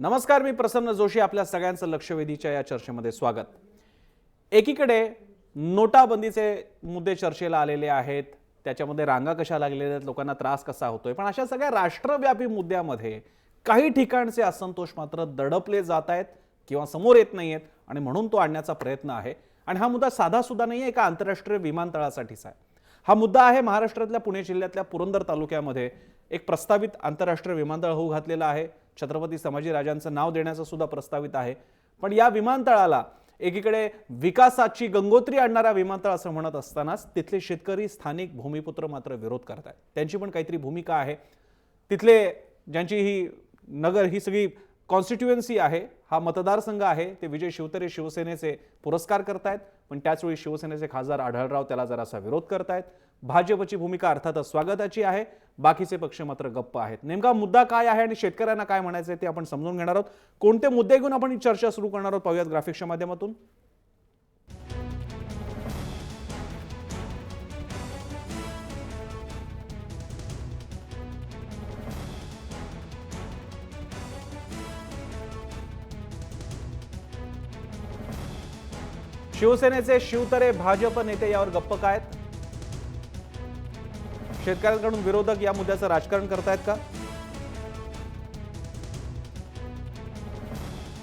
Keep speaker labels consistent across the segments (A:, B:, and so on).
A: नमस्कार, मी प्रसन्न जोशी. आपल्या सगळ्यांचं लक्षवेधीच्या या चर्चेमध्ये स्वागत. एकीकडे नोटाबंदीचे मुद्दे चर्चेला आलेले आहेत, त्याच्यामध्ये रांगा कशा लागलेल्या आहेत, लोकांना त्रास कसा होतोय, पण अशा सगळ्या राष्ट्रव्यापी मुद्द्यामध्ये काही ठिकाणचे असंतोष मात्र दडपले जात आहेत किंवा समोर येत नाहीयेत आणि म्हणून तो आणण्याचा प्रयत्न आहे. आणि हा मुद्दा साधा सुद्धा नाहीये, एका आंतरराष्ट्रीय विमानतळासाठीचा आहे. हा मुद्दा आहे महाराष्ट्रातल्या पुणे जिल्ह्यातल्या पुरंदर तालुक्यामध्ये एक प्रस्तावित आंतरराष्ट्रीय विमानतळ होऊ घातलेलं आहे. छत्रपती संभाजीराजांचं नाव देण्याचं सुद्धा प्रस्तावित आहे. पण या विमानतळाला एकीकडे विकासाची गंगोत्री आणणारा विमानतळ असं म्हणत असतानाच तिथले शेतकरी, स्थानिक भूमिपुत्र मात्र विरोध करतात. त्यांची पण काहीतरी भूमिका आहे. तिथले ज्यांची ही नगर ही सगळी कॉन्स्टिट्युएन्सी आहे, हा मतदारसंघ आहे, ते विजय शिवतरे शिवसेनेचे पुरस्कार करतायत. पण त्याचवेळी शिवसेनेचे खासदार आढळराव त्याला जरासा विरोध करतायत. भाजपची भूमिका अर्थातच स्वागताची आहे, बाकीचे पक्ष मात्र गप्प आहेत. नेमका मुद्दा काय आहे आणि शेतकऱ्यांना काय म्हणायचं ते आपण समजून घेणार आहोत. कोणते मुद्दे घेऊन आपण ही चर्चा सुरू करणार आहोत पाहूयात ग्राफिक्सच्या माध्यमातून. शिवसेनेचे शिवतरे भाजप नेते यावर गप्प काय आहेत? शेतकऱ्यांकडून विरोधक या मुद्द्याचं राजकारण करतायत का?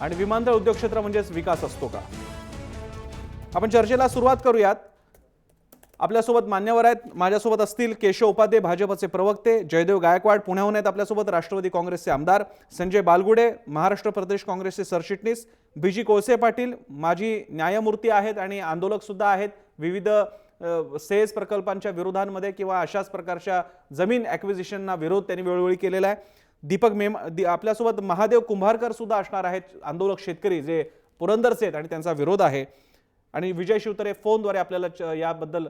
A: आणि विमानतळ उद्योग क्षेत्र म्हणजेच विकास असतो का? आपण चर्चेला सुरुवात करूयात. आपल्यासोबत मान्यवर आहेत. माझ्यासोबत असतील केशव उपाध्ये, भाजपचे प्रवक्ते, जयदेव गायकवाड पुण्याहून आहेत आपल्यासोबत, राष्ट्रवादी काँग्रेसचे आमदार, संजय बालगुडे महाराष्ट्र प्रदेश काँग्रेसचे सरचिटणीस, बीजी कोळसे पाटील माजी न्यायमूर्ती आहेत आणि आंदोलक सुद्धा आहेत विविध सेस प्रकल्पांच्या विरोधांमध्ये किंवा अशाच प्रकारच्या जमीन ॲक्विजिशनना विरोध त्यांनी वेळोवेळी केलेला आहे. दीपक आपल्यासोबत महादेव कुंभारकर सुद्धा असणार आहेत, आंदोलक शेतकरी जे पुरंदरचे आहेत आणि त्यांचा विरोध आहे. आणि विजय शिवतरे फोनद्वारे आपल्याला याबद्दल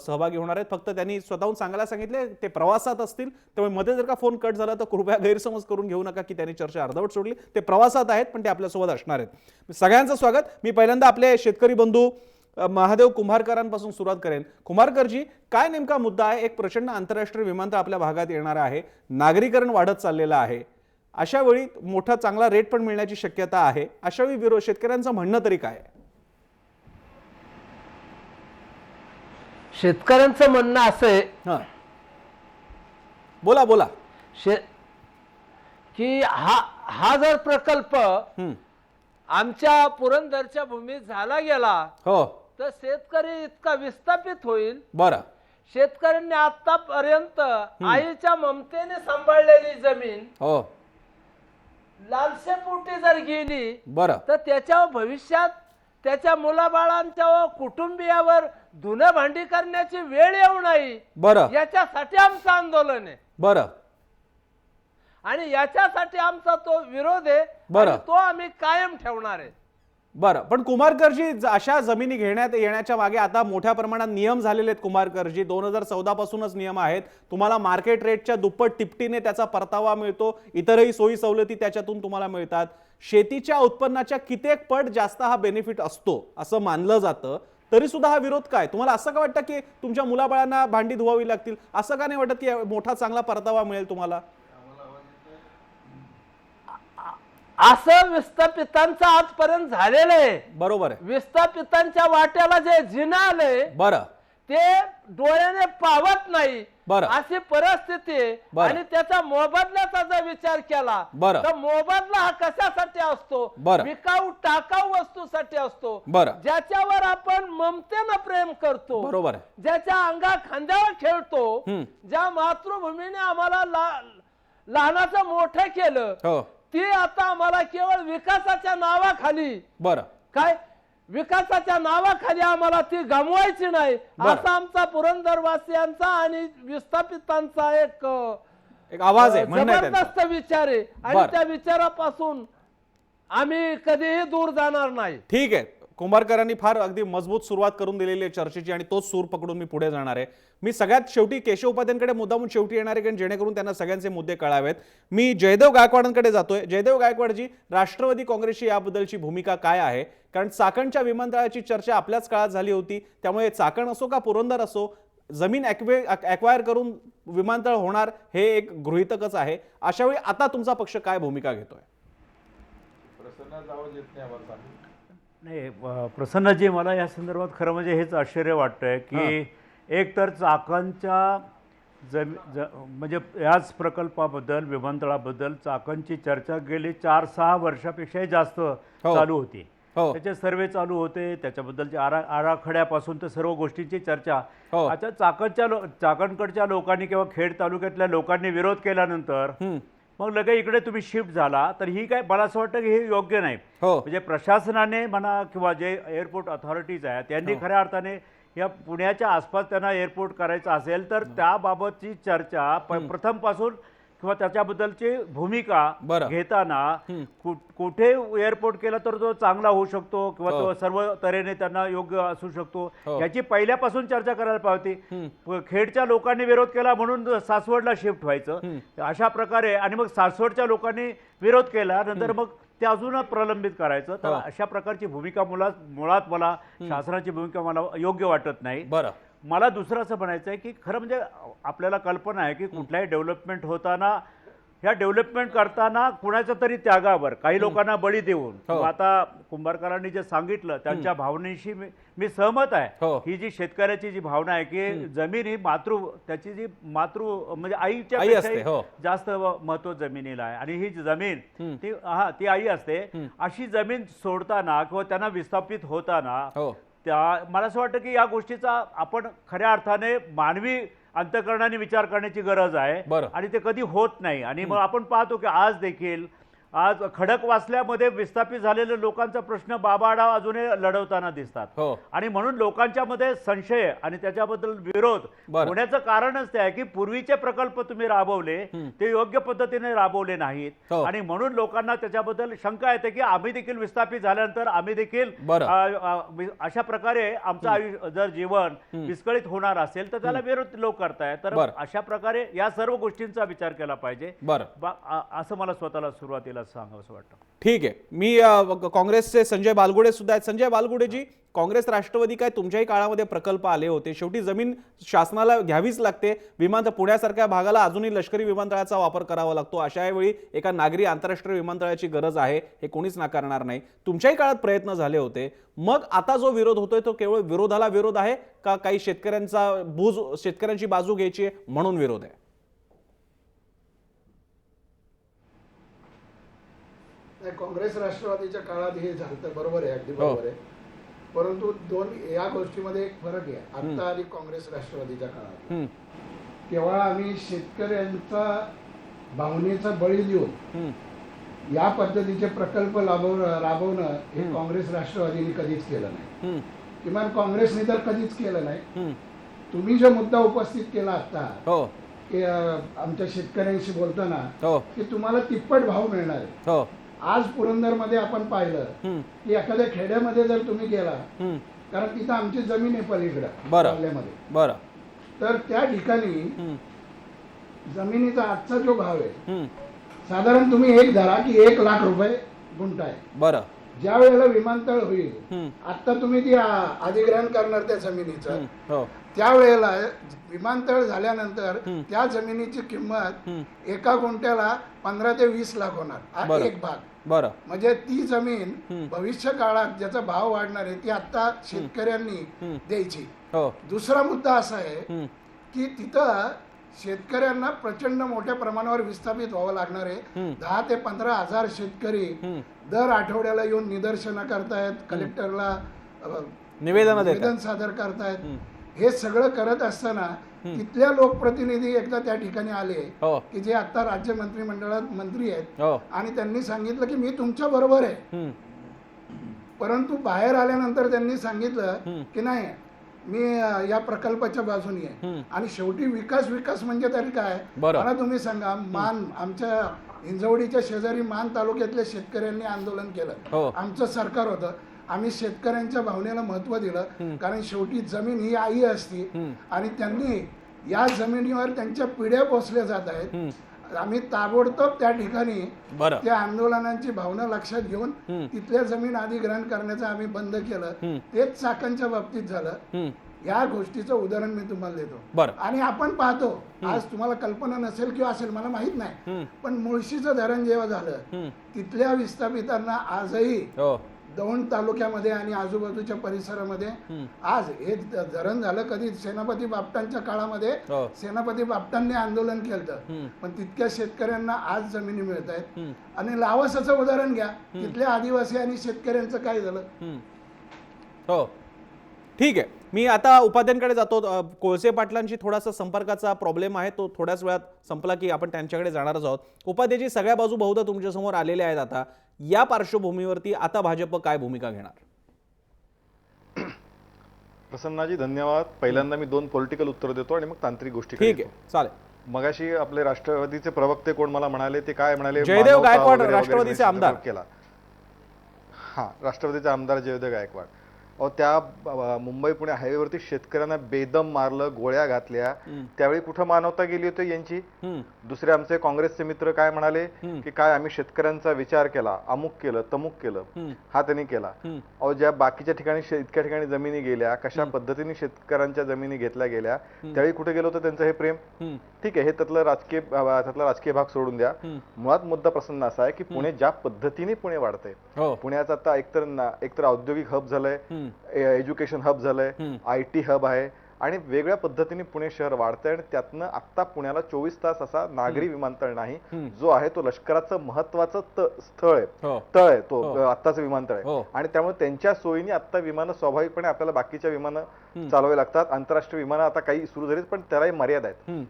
A: सहभागी होणार आहेत. फक्त त्यांनी स्वतःहून सांगायला सांगितले ते प्रवासात असतील, त्यामुळे मध्ये जर का फोन कट झाला तर कृपया गैरसमज करून घेऊ नका की त्यांनी चर्चा अर्धवट सोडली. ते प्रवासात आहेत पण ते आपल्यासोबत असणार आहेत. सगळ्यांचं स्वागत. मी पहिल्यांदा आपले शेतकरी बंधू महादेव कुंभारकरांपासून सुरुवात करेन. कुंभारकरजी, काय नेमका मुद्दा आहे? एक प्रचंड आंतरराष्ट्रीय विमानतळ आपल्या भागात येणार आहे, नागरीकरण वाढत चाललेलं आहे, अशा वेळी मोठा चांगला रेट पण मिळण्याची शक्यता आहे. अशा वेळी शेतकऱ्यांचं म्हणणं तरी काय आहे?
B: शेतकऱ्यांचं म्हणणं असं आहे,
A: बोला बोला,
B: की हा जर प्रकल्प आमच्या पुरंदरच्या भूमीत झाला गेला
A: हो
B: तर शेतकरी इतका विस्थापित होईल.
A: बरं,
B: शेतकऱ्यांनी आतापर्यंत आईच्या ममतेने सांभाळलेली जमीन
A: हो
B: लालसेपोटी जर गेली
A: बरं,
B: तर त्याच्या भविष्यात त्याच्या मुलाबाळांच्या कुटुंबियावर धुणं भांडी करण्याची वेळ येऊ नये,
A: बरं,
B: याच्यासाठी आमचं आंदोलन आहे.
A: बरं,
B: आणि याच्यासाठी आमचा तो विरोध आहे.
A: बरं.
B: तो आम्ही कायम ठेवणार आहे.
A: बरं. पण कुंभारकरजी, अशा जमिनी घेण्यात येण्याच्या मागे आता मोठ्या प्रमाणात नियम झालेले आहेत. कुंभारकरजी, 2014 पासूनच नियम आहेत. तुम्हाला मार्केट रेटच्या दुप्पट तिपटीने त्याचा परतावा मिळतो, इतरही सोयी सवलती त्याच्यातून तुम्हाला मिळतात. शेतीच्या उत्पन्नाच्या कित्येक पट जास्त हा बेनिफिट असतो असं मानलं जातं. तरी सुद्धा हा विरोध काय? तुम्हाला असं का वाटतं की तुमच्या मुलाबाळांना भांडी धुवावी लागतील? असं का नाही वाटत की मोठा चांगला परतावा मिळेल तुम्हाला?
B: असं विस्थापितांचं आजपर्यंत झालेलं आहे.
A: बरोबर आहे.
B: विस्थापितांच्या वाट्याला जे जिना आलंय
A: बरं,
B: ते डोळ्याने पावत नाही,
A: बरं,
B: अशी परिस्थिती आहे. आणि त्याचा मोबदल्याचा जर विचार केला
A: बरं,
B: तर मोबदला हा कशासाठी असतो?
A: बरं,
B: विकाऊ टाकाऊ वस्तूसाठी असतो,
A: बरं,
B: ज्याच्यावर आपण ममतेनं प्रेम करतो,
A: बरोबर आहे,
B: ज्याच्या अंगा खांद्यावर खेळतो, ज्या मातृभूमीने आम्हाला लहानाचं मोठं केलं,
A: हो,
B: ती आता आम्हाला केवळ विकासाच्या नावाखाली,
A: बरं,
B: काय विकासाच्या नावाखाली आम्हाला ती गमवायची नाही, असा आमचा पुरंदरवासियांचा आणि विस्थापितांचा एक
A: आवाज आहे,
B: जबरदस्त विचार आहे. आणि त्या विचारापासून आम्ही कधीही दूर जाणार नाही.
A: ठीक आहे. कुंभारकरांनी फार अगदी मजबूत सुरुवात करून दिलेली आहे चर्चेची आणि तोच सूर पकडून मी पुढे जाणार आहे. मी सगळ्यात शेवटी केशव उपाध्यांकडे मुद्दामून शेवटी येणार आहे, जेणेकरून त्यांना सगळ्यांचे मुद्दे कळावेत. मी जयदेव गायकवाडांकडे जातोय. जयदेव गायकवाडजी, राष्ट्रवादी काँग्रेसची याबद्दलची भूमिका काय आहे? कारण चाकणच्या विमानतळाची चर्चा आपल्याच काळात झाली होती, त्यामुळे चाकण असो का पुरंदर असो, जमीन ॲक्वायर करून विमानतळ होणार हे एक गृहीतकच आहे. अशावेळी आता तुमचा पक्ष काय भूमिका घेतोय?
C: नाही प्रसन्नजी, मला या संदर्भात खरं म्हणजे हेच आश्चर्य वाटतंय की एक तर चाकणच्या म्हणजे याच प्रकल्पाबद्दल, विमानतळाबद्दल चाकणची चर्चा गेली 4-6 वर्षापेक्षाही जास्त चालू होती. त्याचे सर्वे चालू होते, त्याच्याबद्दलचे आराखड्यापासून तर सर्व गोष्टींची चर्चा. आता चाकणकडच्या लोकांनी किंवा खेड तालुक्यातल्या लोकांनी विरोध केल्यानंतर मग लगे इकडे तुम्ही शिफ्ट झाला, तर ही काय, मला असं वाटतं की हे योग्य नाही. म्हणजे प्रशासनाने म्हणा किंवा जे एअरपोर्ट अथॉरिटीज आहेत त्यांनी खऱ्या अर्थाने या पुण्याच्या आसपास त्यांना एअरपोर्ट करायचं असेल तर त्याबाबतची चर्चा प्रथमपासून किंवा त्याच्याबद्दलची भूमिका घेताना कुठे एअरपोर्ट केला तर तो चांगला होऊ शकतो किंवा तो सर्व तऱ्हेने त्यांना योग्य असू शकतो याची पहिल्यापासून चर्चा करायला पाहिजे. खेडच्या लोकांनी विरोध केला म्हणून सासवडला शिफ्ट व्हायचं अशा प्रकारे, आणि मग सासवडच्या लोकांनी विरोध केला नंतर मग ते अजून प्रलंबित करायचं. तर अशा प्रकारची भूमिका मुळात मला शासनाची भूमिका मला योग्य वाटत नाही. मला दुसरं असं म्हणायचं आहे की खरं म्हणजे आपल्याला कल्पना आहे की कुठल्याही डेव्हलपमेंट होताना, ह्या डेव्हलपमेंट करताना कुणाच्या तरी त्यागावर काही लोकांना बळी देऊन, आता कुंभारकरांनी जे सांगितलं त्यांच्या भावनेशी मी सहमत आहे. ही जी शेतकऱ्याची जी भावना आहे की जमीन ही त्याची जी म्हणजे आईच्या जास्त महत्व जमिनीला आहे, आणि ही जमीन ती आई असते. अशी जमीन सोडताना किंवा त्यांना विस्थापित होताना मला असं वाटतं की या गोष्टीचा आपण खऱ्या अर्थाने मानवी अंतःकरणाने विचार करण्याची गरज आहे, आणि ते कधी होत नाही. आणि मग आपण पाहतो की आज खडकवासल्यामध्ये विस्थापित झालेल्या लोकांचा प्रश्न बाबाडा अजूनही लढवताना दिसतात, आणि म्हणून लोकांच्या मध्ये संशय आणि त्याच्याबद्दल विरोध होण्याचं कारणच ते आहे की पूर्वीचे प्रकल्प तुम्ही राबवले ते योग्य पद्धतीने राबवले नाहीत, आणि म्हणून लोकांना त्याच्याबद्दल शंका येते की आम्ही देखील विस्थापित झाल्यानंतर आम्ही देखील अशा प्रकारे आमचं आयुष्य जर जीवन विस्कळीत होणार असेल तर त्याला विरोध लोक करतायत. तर अशा प्रकारे या सर्व गोष्टींचा विचार केला पाहिजे असं मला स्वतःला सुरुवातीला सांगावंसं वाटतं.
A: ठीक आहे, मी काँग्रेसचे संजय बालगुडे सुद्धा आहेत. संजय बालगुडेजी, काँग्रेस राष्ट्रवादी काय तुमच्याही काळामध्ये प्रकल्प आले होते, शेवटी जमीन शासनाला घ्यावीच लागते. पुण्यासारख्या भागाला अजूनही लष्करी विमानतळाचा वापर करावा लागतो, अशा वेळी एका नागरी आंतरराष्ट्रीय विमानतळाची गरज आहे, हे कोणीच नाकारणार नाही. तुमच्याही काळात प्रयत्न झाले होते, मग आता जो विरोध होतोय तो केवळ विरोधाला विरोध आहे का काही शेतकऱ्यांची बाजू घ्यायची आहे म्हणून विरोध आहे?
D: काँग्रेस राष्ट्रवादीच्या काळात हे झालं बरोबर आहे, अगदी बरोबर आहे. परंतु या गोष्टीमध्ये एक फरक आहे. आता आणि काँग्रेस राष्ट्रवादीच्या काळात तेव्हा आम्ही शेतकऱ्यांचा भावनेचा बळी देऊन या पद्धतीचे प्रकल्प राबवणं हे काँग्रेस राष्ट्रवादीने कधीच केलं नाही, किमान काँग्रेसने तर कधीच केलं नाही. तुम्ही जो मुद्दा उपस्थित केला आता की आमच्या शेतकऱ्यांशी बोलताना की तुम्हाला तिप्पट भाव मिळणार आहे, आज पुरंदरमध्ये आपण पाहिलं की एखाद्या खेड्यामध्ये जर तुम्ही गेला, कारण तिथं आमची जमीन आहे पलीकडे, तर त्या ठिकाणी जमिनीचा आजचा जो भाव आहे साधारण तुम्ही एक धरा की 1 लाख रुपये गुंठा आहे. ज्या वेळेला विमानतळ होईल, आता तुम्ही ती अधिग्रहण करणार त्या जमिनीचं, त्यावेळेला विमानतळ झाल्यानंतर त्या जमिनीची किंमत एका गुंठ्याला 15 ते 20 लाख होणार, एक भाग. म्हणजे ती जमीन भविष्य काळात ज्याचा भाव वाढणार आहे ती आता शेतकऱ्यांनी द्यायची. दुसरा मुद्दा असा आहे की तिथं शेतकऱ्यांना प्रचंड मोठ्या प्रमाणावर विस्थापित व्हावं लागणार आहे. 10 ते 15 हजार शेतकरी दर आठवड्याला येऊन निदर्शनं करतायत, कलेक्टरला निवेदन सादर करतायत. हे सगळं करत असताना तिथल्या लोकप्रतिनिधी एकदा त्या ठिकाणी आले की जे आता राज्य मंत्रिमंडळात मंत्री आहेत, आणि त्यांनी सांगितलं की मी तुमच्या बरोबर आहे. परंतु बाहेर आल्यानंतर त्यांनी सांगितलं की नाही, मी या प्रकल्पाच्या बाजूने आहे. आणि शेवटी विकास म्हणजे तरी काय, मला तुम्ही सांगा, आमच्या हिंजवडीच्या शेजारी मान तालुक्यातल्या शेतकऱ्यांनी आंदोलन केलं, आमचं सरकार होतं, आम्ही शेतकऱ्यांच्या भावनेला महत्व दिलं, कारण शेवटी जमीन ही आई असती, आणि त्यांनी या जमिनीवर त्यांच्या पिढ्या पोसल्या जात आहेत. आम्ही ताबडतोब त्या ठिकाणी त्या आंदोलनांची भावना लक्षात घेऊन तिथल्या जमीन अधिग्रहण करण्याचं आम्ही बंद केलं. तेच चाकणच्या बाबतीत झालं या गोष्टीचं उदाहरण मी तुम्हाला देतो.
A: बरं.
D: आणि आपण पाहतो आज तुम्हाला कल्पना नसेल किंवा असेल मला माहित नाही, पण मुळशीचं धरण जेव्हा झालं तिथल्या विस्थापितांना आजही
A: हो
D: दौंड तालुक्यामध्ये आणि आजूबाजूच्या परिसरामध्ये आज हे धरण झालं कधी सेनापती बापटांच्या काळामध्ये.
A: हो.
D: सेनापती बापटांनी आंदोलन केलं, पण तितक्या शेतकऱ्यांना आज जमिनी मिळत आहेत. आणि लावसाचं उदाहरण घ्या, तिथल्या आदिवासी आणि शेतकऱ्यांचं काय झालं.
A: हो ठीक आहे. मी आता उपाध्यांकडे जातो. कोळसे पाटलांशी थोडासा संपर्काचा प्रॉब्लेम आहे, तो थोड्याच वेळात संपला की आपण त्यांच्याकडे जाणारच आहोत. उपाध्यायजी, सगळ्या बाजू बहुधा तुमच्यासमोर आलेल्या आहेत. आता या पार्श्वभूमीवरती आता भाजप काय भूमिका घेणार?
E: प्रसन्नाजी धन्यवाद. पहिल्यांदा मी 2 पॉलिटिकल उत्तर देतो आणि मग तांत्रिक गोष्टी
A: ठीक आहे, चालेल.
E: मगाशी आपले राष्ट्रवादीचे प्रवक्ते कोण मला म्हणाले, ते काय म्हणाले,
A: जयदेव
E: मानवता
A: गायकवाड,
E: वगैरे वगैरे
A: राष्ट्रवादीचे आमदार.
E: केला. हा, राष्ट्रवादीचे आमदार जयदेव गायकवाड. त्या मुंबई पुणे हायवेवरती शेतकऱ्यांना बेदम मारलं, गोळ्या घातल्या. त्यावेळी कुठं मानवता गेली होती यांची? दुसरे आमचे काँग्रेसचे मित्र काय म्हणाले की काय आम्ही शेतकऱ्यांचा विचार केला, अमुक केलं तमुक केलं. हा त्यांनी केला. ज्या बाकीच्या ठिकाणी इतक्या ठिकाणी जमिनी गेल्या, कशा पद्धतीने शेतकऱ्यांच्या जमिनी घेतल्या गेल्या, त्यावेळी कुठे गेलं होतं त्यांचं हे प्रेम? ठीक आहे, हे त्यातला राजकीय भाग सोडून द्या. मुळात मुद्दा प्रसन्न असा आहे की पुणे ज्या पद्धतीने पुणे वाढतंय, पुण्याचं आता एकतर औद्योगिक हब झालंय, एज्युकेशन हब झालंय, IT हब आहे आणि वेगळ्या पद्धतीने पुणे शहर वाढतंय. आणि त्यातनं आता पुण्याला 24 तास असा नागरी विमानतळ नाही, जो आहे तो लष्कराचं महत्वाचं स्थळ आहे, तळ आहे तो आत्ताचं विमानतळ आहे. आणि त्यामुळे त्यांच्या सोयीने आता विमानं स्वाभाविकपणे आपल्याला बाकीच्या विमानं चालवावी लागतात. आंतरराष्ट्रीय विमानं आता काही सुरू झालीत, पण त्यालाही मर्यादा आहेत.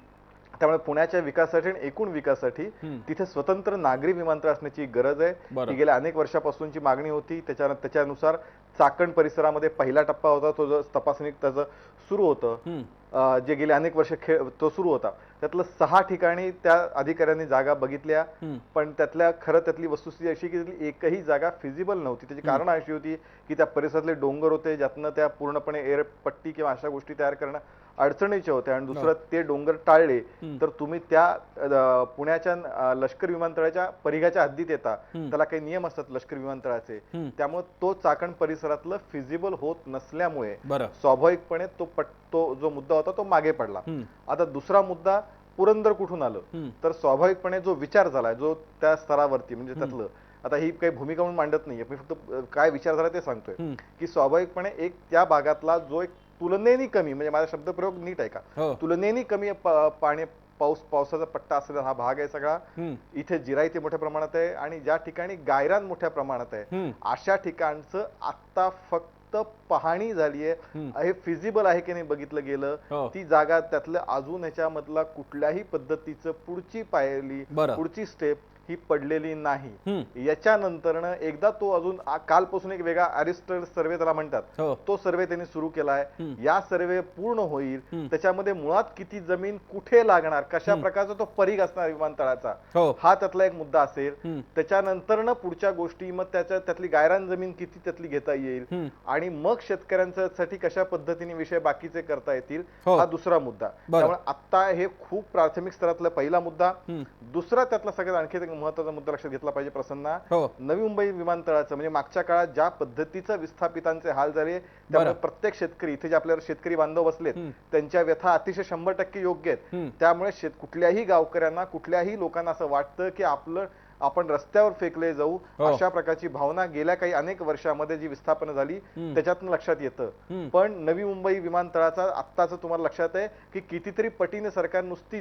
E: त्यामुळे पुण्याच्या विकासासाठी आणि एकूण विकासासाठी तिथे स्वतंत्र नागरी विमानतळ असण्याची गरज आहे. ही गेल्या अनेक वर्षापासूनची मागणी होती. त्याच्यानुसार चाकण परिसरामध्ये पहिला टप्पा होता, तो जो तपासणी त्याचं सुरू होतं, जे गेले अनेक वर्ष तो सुरू होता. त्यातलं 6 ठिकाणी त्या अधिकाऱ्यांनी जागा बघितल्या, पण त्यातली वस्तुस्थिती अशी की एकही जागा फिजिबल नव्हती. त्याची कारण अशी होती की त्या परिसरातले डोंगर होते, ज्यातनं त्या पूर्णपणे एअरपट्टी किंवा अशा गोष्टी तयार करणं अडचणीचे होते. आणि दुसरं, ते डोंगर टाळले तर तुम्ही त्या पुण्याच्या लष्कर विमानतळाच्या परिघाच्या हद्दीत येता. त्याला काही नियम असतात लष्कर विमानतळाचे, त्यामुळे तो चाकण परिसरातलं फिजिबल होत नसल्यामुळे स्वाभाविकपणे तो जो मुद्दा होता तो मागे पडला. आता दुसरा मुद्दा, पुरंदर कुठून आलं, तर स्वाभाविकपणे जो विचार झालाय, जो त्या स्तरावरती म्हणजे त्यातलं, आता ही काही भूमिका म्हणून मांडत नाहीये, मी फक्त काय विचार झाला ते सांगतोय की स्वाभाविकपणे एक त्या भागातला जो एक तुलनेने कमी, म्हणजे माझा शब्दप्रयोग नीट आहे का, तुलनेने कमी पावसाचा पट्टा असलेला हा भाग आहे सगळा. इथे जिरायती मोठ्या प्रमाणात आहे आणि ज्या ठिकाणी गायरान मोठ्या प्रमाणात आहे, अशा ठिकाणचं आता फक्त पाहणी झालीये. हे फिजिबल आहे की नाही बघितलं गेलं. ती जागा, त्यातलं अजून ह्याच्यामधला कुठल्याही पद्धतीचं पुढची पायरी, पुढची स्टेप ही पडलेली नाही. याच्यानंतरनं एकदा तो अजून कालपासून एक वेगळा अरिस्टर सर्वे त्याला म्हणतात, तो सर्वे त्यांनी सुरू केलाय. या सर्वे पूर्ण होईल, त्याच्यामध्ये मुळात किती जमीन कुठे लागणार, कशा प्रकारचा तो परिघ असणार विमानतळाचा, हा त्यातला एक मुद्दा असेल. त्याच्यानंतरनं पुढच्या गोष्टी, मग त्यातली गायरान जमीन किती त्यातली घेता येईल आणि मग शेतकऱ्यांसाठी कशा पद्धतीने विषय बाकीचे करता येतील, हा दुसरा मुद्दा. त्यामुळे आता हे खूप प्राथमिक स्तरातला पहिला मुद्दा. दुसरा त्यातला सगळ्यात आणखी एक महत्वाचा मुद्दा लक्षात घेतला पाहिजे प्रसन्ना, नवी मुंबई विमानतळाचं, म्हणजे मागच्या काळात ज्या पद्धतीचं विस्थापितांचे हाल झाले, त्यामुळे प्रत्येक शेतकरी, इथे जे आपल्याला शेतकरी बांधव बसलेत, त्यांच्या व्यथा अतिशय 100% योग्य आहेत. त्यामुळे कुठल्याही गावकऱ्यांना, कुठल्याही लोकांना असं वाटतं की आपण रस्त्यावर फेकले जाऊ, अशा प्रकारची भावना गेल्या काही अनेक वर्षामध्ये जी विस्थापन झाली त्याच्यातून लक्षात येतं. पण नवी मुंबई विमानतळाचा आत्ताच तुम्हाला लक्षात आहे की कितीतरी पटीने सरकार नुसती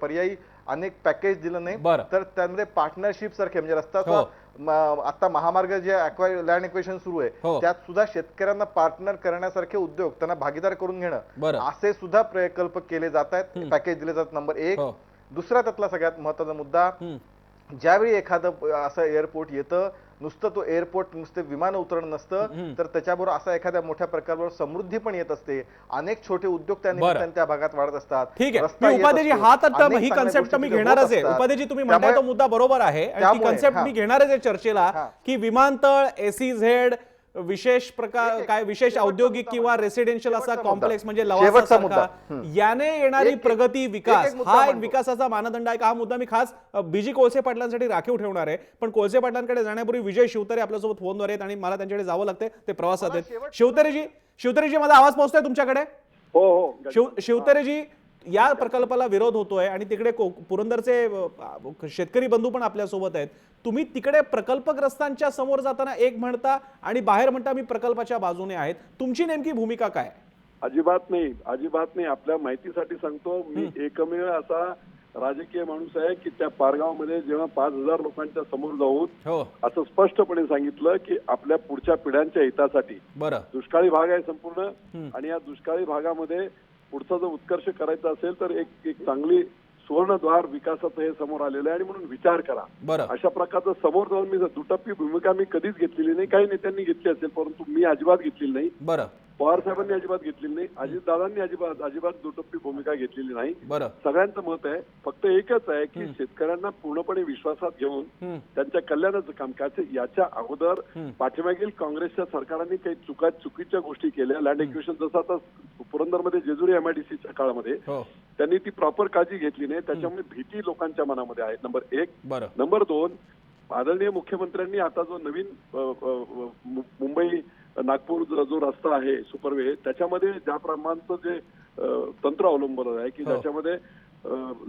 E: पर्यायी अनेक पॅकेज दिलं नाही, तर त्यामध्ये पार्टनरशिप सारखे, म्हणजे रस्ता आता महामार्ग जे लँड एक्वेशन सुरू आहे, त्यात सुद्धा शेतकऱ्यांना पार्टनर करण्यासारखे उद्योग, त्यांना भागीदार करून घेणं, असे सुद्धा प्रकल्प केले जात आहेत, पॅकेज दिले जातात. नंबर 1. दुसरा त्यातला सगळ्यात महत्वाचा मुद्दा, ज्यावेळी एखादं असं एअरपोर्ट येतं, नुसतं तो एअरपोर्ट नुसतं विमान उतरण नसतं, तर त्याच्याबरोबर असा एखाद्या मोठ्या प्रकारवर समृद्धी पण येत असते. अनेक छोटे उद्योग त्या निमित्ताने त्या भागात वाढत असतात.
A: ठीक आहे उपाध्यायजी, हा तर ही कन्सेप्ट मी घेणारच आहे. उपाध्याजी, तुम्ही म्हणताय तो मुद्दा बरोबर आहे आणि ती कन्सेप्ट मी घेणारच आहे चर्चेला, की विमानतळ, SEZ, विशेष प्रकार काय, विशेष औद्योगिक किंवा रेसिडेन्शियल असा कॉम्प्लेक्स म्हणजे लवासासारखा, याने येणारी प्रगती, विकास, हा एक विकासाचा मानदंड आहे का? हा मुद्दा मी खास BG कोळसे पाटलांसाठी राखीव ठेवणार आहे. पण कोळसे पाटलांकडे जाण्यापूर्वी विजय शिवतारे आपल्यासोबत फोनवर आहेत आणि मला त्यांच्याकडे जावं लागतंय, ते प्रवासात आहेत. शिवतारेजी, माझा आवाज पोहोचतोय तुमच्याकडे? शिवतरेजी, या प्रकल्पाला विरोध होतोय आणि तिकडे पुरंदरचे शेतकरी बंधू पण आपल्या सोबत आहेत. तुम्ही तिकडे प्रकल्पग्रस्तांच्या समोर जाताना एक म्हणता आणि बाहेर म्हणता मी प्रकल्पाच्या बाजूने आहेत. तुमची नेमकी भूमिका काय?
F: अजिबात नाही, अजिबात नाही. आपल्या माहितीसाठी सांगतो, मी एकमेव असा राजकीय माणूस आहे की त्या पारगावमध्ये जेव्हा 5,000 लोकांच्या समोर जाऊन असं स्पष्टपणे सांगितलं की आपल्या पुढच्या पिढ्यांच्या हितासाठी दुष्काळी भाग आहे संपूर्ण, आणि या दुष्काळी भागामध्ये पुढचा जो उत्कर्ष करायचा असेल तर एक चांगली सुवर्णद्वार विकासाचं हे समोर आलेलं आहे आणि म्हणून विचार करा. अशा प्रकारचं समोर जाऊन मी दुटप्पी भूमिका मी कधीच घेतलेली नाही. काही नेत्यांनी घेतली असेल परंतु मी अजिबात घेतलेली नाही. पवार साहेबांनी अजिबात घेतलेली नाही. अजितदादांनी अजिबात दुटप्पी भूमिका घेतलेली नाही. सगळ्यांचं मत आहे, फक्त एकच आहे की शेतकऱ्यांना पूर्णपणे विश्वासात घेऊन त्यांच्या कल्याणाचं काम करायचं. याच्या अगोदर पाठीमागील काँग्रेसच्या सरकारांनी काही चुकीच्या गोष्टी केल्या. लँड एक्विजिशन जसं आता पुरंदरमध्ये जेजुरी MIDCच्या काळामध्ये त्यांनी ती प्रॉपर काळजी घेतली नाही, त्याच्यामुळे भीती लोकांच्या मनामध्ये आहे. नंबर 1. नंबर 2, आदरणीय मुख्यमंत्र्यांनी आता जो नवीन मुंबई नागपूर जो रस्ता आहे सुपरवे, त्याच्यामध्ये ज्या प्रमाणचं जे तंत्र अवलंबलं आहे की ज्याच्यामध्ये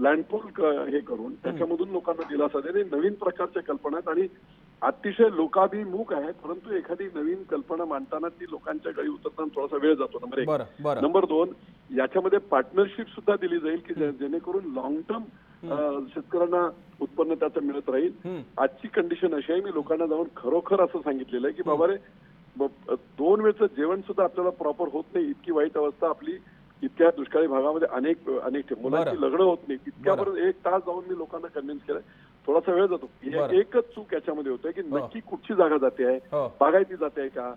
F: लँडपूल हे करून त्याच्यामधून लोकांना दिलासा देणे, नवीन प्रकारच्या कल्पना आहेत आणि अतिशय लोकाभिमुख आहेत. परंतु एखादी नवीन कल्पना मांडताना ती लोकांच्या गळी उतरताना थोडासा वेळ जातो. नंबर 1. नंबर 2, याच्यामध्ये पार्टनरशिप सुद्धा दिली जाईल की जेणेकरून लॉंग टर्म शेतकऱ्यांना उत्पन्न त्याचं मिळत राहील. आजची कंडिशन अशी आहे, मी लोकांना जाऊन खरोखर असं सांगितलेलं आहे की बाबा रे, 2 वेळचं जेवण सुद्धा आपल्याला प्रॉपर होत नाही. इतकी वाईट अवस्था आपली इतक्या दुष्काळी भागामध्ये अनेक मुलांची लग्न होत नाही. इतक्यापर्यंत 1 तास जाऊन मी लोकांना कन्व्हिन्स केलं. थोडासा वेळ जातो. एकच चूक याच्यामध्ये होतोय की नक्की कुठची जागा जाते आहे, बागायती जाते आहे का,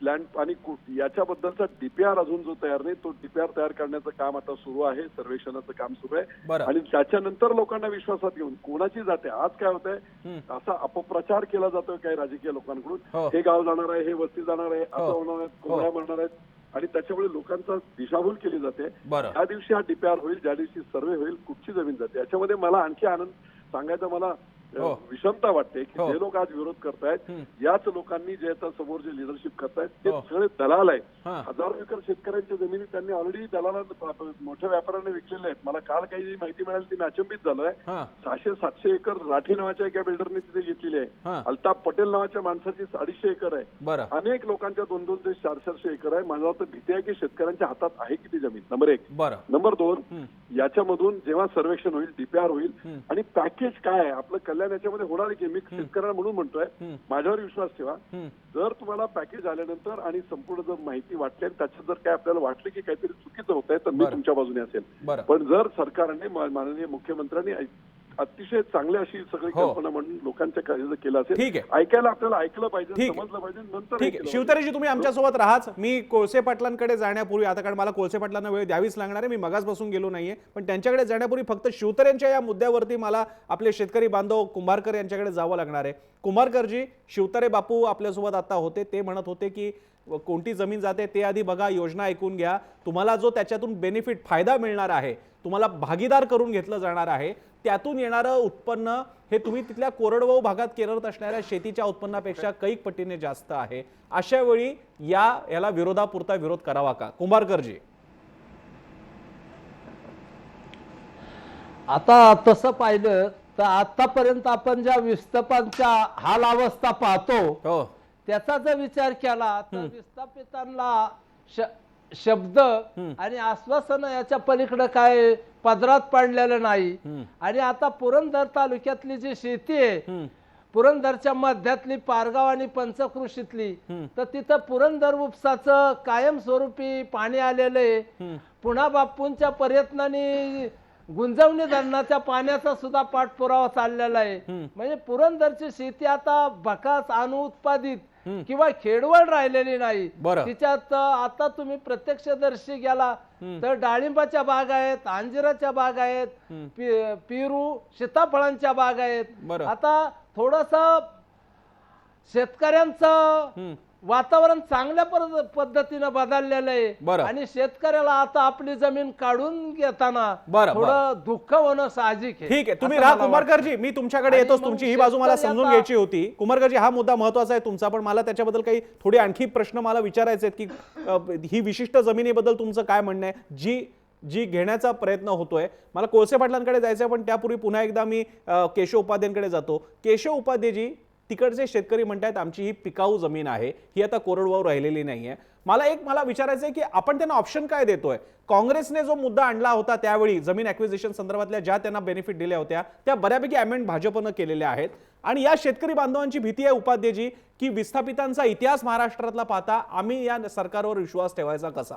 F: लँड आणि याच्याबद्दलचा DPR अजून जो तयार नाही, तो DPR तयार करण्याचं काम आता सुरू आहे, सर्वेक्षणाचं काम सुरू आहे आणि त्याच्यानंतर लोकांना विश्वासात घेऊन कोणाची जाते. आज काय होत आहे, असा अपप्रचार केला जातोय काही राजकीय लोकांकडून, हे गाव जाणार आहे, हे वस्ती जाणार आहे, असं होणार आहे, कोंबड्या मरणार आहेत आणि त्याच्यामुळे लोकांचा दिशाभूल केली जाते. ज्या दिवशी हा DPR होईल, ज्या दिवशी सर्वे होईल, कुठची जमीन जाते, याच्यामध्ये मला आणखी आनंद सांगायचं मला विषमता वाटते की जे लोक आज विरोध करतायत, याच लोकांनी जे आता समोर जे लिडरशिप करतायत ते सगळे दलाल आहेत. 1000 एकर शेतकऱ्यांच्या जमिनी त्यांनी ऑलरेडी दलाला मोठ्या व्यापाऱ्यांना विकलेल्या आहेत. मला काल काही जी माहिती मिळाली ती मी अचंबित झालोय. 600-700 एकर राठी नावाच्या एका बिल्डरने तिथे घेतलेली आहे. अल्ताफ पटेल नावाच्या माणसाची 250 एकर आहे. अनेक लोकांच्या 200 ते 400 एकर आहे. मला तर भीती आहे की शेतकऱ्यांच्या हातात आहे किती जमीन. नंबर 1. नंबर 2, याच्यामधून जेव्हा सर्वेक्षण होईल, DPR होईल आणि पॅकेज काय आहे आपलं कल्याण याच्यामध्ये होणार आहे की मी शेतकऱ्यांना म्हणून म्हणतोय, माझ्यावर विश्वास ठेवा. जर तुम्हाला पॅकेज आल्यानंतर आणि संपूर्ण जर माहिती वाटली आणि त्याच्यात जर काय आपल्याला वाटलं की काहीतरी चुकीचं होत आहे तर मी तुमच्या बाजूने असेल. पण जर सरकारने, माननीय मुख्यमंत्र्यांनी अतिशय चांगली अशी सगळी कल्पना म्हणून लोकांच्या कार्य केलं असेल, ऐकायला आपल्याला ऐकलं पाहिजे, समजलं पाहिजे, नंतर.
A: शिवतरेजी, तुम्ही आमच्यासोबत राहाच. मी कोळसे पाटलांकडे जाण्यापूर्वी, आता कारण मला कोळसे पाटलांना वेळ द्यावीच लागणार आहे, मी मगाच बसून गेलो नाहीये, पण त्यांच्याकडे जाण्यापूर्वी फक्त शिवतरेंच्या या मुद्द्यावरती मला आपले शेतकरी बांधव कुंभारकर यांच्याकडे जावं लागणार आहे. कुंभारकरजी, शिवतरे बापू आपल्यासोबत आता होते, ते म्हणत होते की कोणती जमीन जाते ते आधी बघा, योजना ऐकून घ्या, तुम्हाला जो त्याच्यातून बेनिफिट फायदा मिळणार आहे, तुम्हाला भागीदार करून घेतलं जाणार आहे, त्यातून येणारं उत्पन्न हे तुम्ही तिथल्या कोरडवाहू भागात केरळत असणाऱ्या शेतीच्या उत्पन्नापेक्षा कैक पटीने जास्त आहे. अशा वेळी याला विरोधापुरता विरोध करावा का? कुंभारकरजी.
B: आता तसं पाहिलं तर आतापर्यंत आपण ज्या विस्थापांच्या हाल अवस्था पाहतो त्याचा जर विचार केला तर विस्थापितांना शब्द आणि आश्वासन याच्या पलीकडे काय पदरात पडलेलं नाही. आणि आता पुरंदर तालुक्यातली जी शेती आहे, पुरंदरच्या मध्यातली पारगाव आणि पंचकृषीतली, तर तिथं पुरंदर उपसाचं कायमस्वरूपी पाणी आलेलं आहे. पुन्हा बापूंच्या प्रयत्नाने गुंजवणी धरणाच्या पाण्याचा सुद्धा पाठपुरावा चाललेला आहे. म्हणजे पुरंदरची शेती आता बकास अनुत्पादित किंवा खेडवळ राहिलेली नाही. तिच्यात आता तुम्ही प्रत्यक्षदर्शी गेला तर डाळिंबाच्या बाग आहेत, अंजिराच्या बाग आहेत, पेरू सीताफळांच्या बाग आहेत. आता थोडस शेतकऱ्यांचं वातावरण चांगल्या पद्धतीनं बदललेलं
A: बरं.
B: आहे आणि शेतकऱ्याला आता आपली जमीन काढून घेताना
A: बरं,
B: थोडं दुःख होणं साहजिक आहे.
A: ठीक आहे, तुम्ही
B: असं
A: राहा
B: मला
A: कुमारकरजी, मी तुमच्याकडे
B: आणि
A: येतोच.
B: मग
A: तुमची ही बाजू मला
B: शेतकरी
A: समजून
B: आता-
A: घ्यायची होती. कुमारकरजी, हा मुद्दा महत्वाचा आहे तुमचा, पण मला त्याच्याबद्दल काही थोडे आणखी प्रश्न मला विचारायचे आहेत की ही विशिष्ट जमिनीबद्दल तुमचं काय म्हणणं आहे जी घेण्याचा प्रयत्न होतोय. मला कोळसे पाटलांकडे जायचं आहे, पण त्यापूर्वी पुन्हा एकदा मी केशव उपाध्यांकडे जातो. केशव उपाध्येजी, तिकडचे शेतकरी म्हणतात आमची ही पिकाऊ जमीन आहे, ही आता कोरडवाहू राहिलेली नाहीये. मला विचारायचं आहे की आपण त्यांना ऑप्शन काय देतोय? काँग्रेसने जो मुद्दा आणला होता त्यावेळी जमीन ॲक्विजिशन संदर्भातल्या ज्या त्यांना बेनिफिट दिल्या होत्या त्या बऱ्यापैकी अमेंड भाजपनं केलेल्या आहेत. आणि या शेतकरी बांधवांची भीती आहे उपाध्येजी की विस्थापितांचा इतिहास महाराष्ट्रातला पाहता आम्ही या सरकारवर विश्वास ठेवायचा कसा?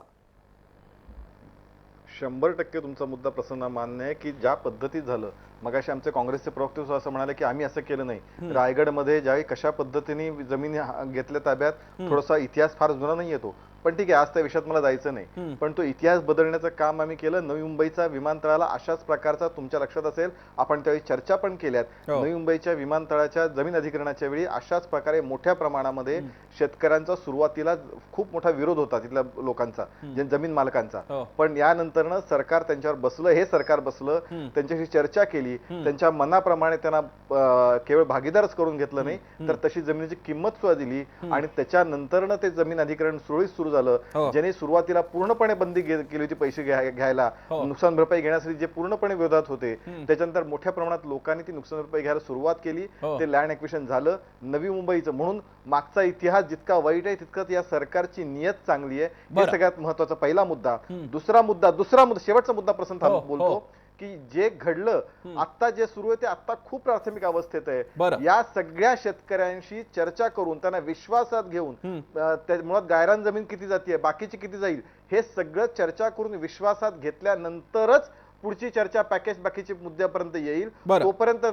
E: 100% तुमचा मुद्दा प्रसन्न मान्य आहे की ज्या पद्धतीत झालं, मगाशी आमचे काँग्रेसचे प्रवक्ते सुद्धा असं म्हणाले की आम्ही असं केलं नाही. रायगडमध्ये ज्यावेळी कशा पद्धतीने जमिनी घेतल्या ताब्यात, थोडासा इतिहास फार जुना नाही येतो, पण ठीक आहे, आज त्या विषयात मला जायचं नाही. पण तो इतिहास बदलण्याचं काम आम्ही केलं. नवी मुंबईचा विमानतळाला अशाच प्रकारचा, तुमच्या लक्षात असेल आपण त्यावेळी चर्चा पण केल्यात, नवी मुंबईच्या विमानतळाच्या जमीन अधिग्रहणाच्या वेळी अशाच प्रकारे मोठ्या प्रमाणामध्ये शेतकऱ्यांचा सुरुवातीला खूप मोठा विरोध होता तिथल्या लोकांचा, जमीन मालकांचा. पण यानंतरनं सरकार त्यांच्यावर बसलं, हे सरकार बसलं, त्यांच्याशी चर्चा केली, त्यांच्या मनाप्रमाणे त्यांना केवळ भागीदारच करून घेतलं नाही, तर तशी जमिनीची किंमत सुद्धा दिली. आणि त्याच्यानंतरनं ते जमीन अधिग्रहण सुरळीत झालं. ज्यांनी सुरुवातीला पूर्णपणे बंदी केली होती पैसे घ्यायला, नुकसान भरपाई घेण्यासाठी जे पूर्णपणे विरोधात होते, त्याच्यानंतर मोठ्या प्रमाणात लोकांनी ती नुकसान भरपाई घ्यायला सुरुवात केली. ते लँड ॲक्विजिशन झालं नवी मुंबईचं. म्हणून मागचा इतिहास जितका वाईट आहे तितकंच या सरकारची नियत चांगली आहे. हे सगळ्यात महत्वाचा पहिला मुद्दा. दुसरा मुद्दा शेवटचा मुद्दा प्रसन्न बोलतो की जे घडलं आता, जे सुरू आहे ते आता खूप प्राथमिक अवस्थेत आहे. या सगळ्या शेतकऱ्यांशी चर्चा करून त्यांना विश्वासात घेऊन, मुळात गायरान जमीन किती जाते, बाकीची किती जाईल, हे सगळं चर्चा करून विश्वासात घेतल्यानंतरच पुढची चर्चा पॅकेज बाकीच्या मुद्द्यापर्यंत येईल. तोपर्यंत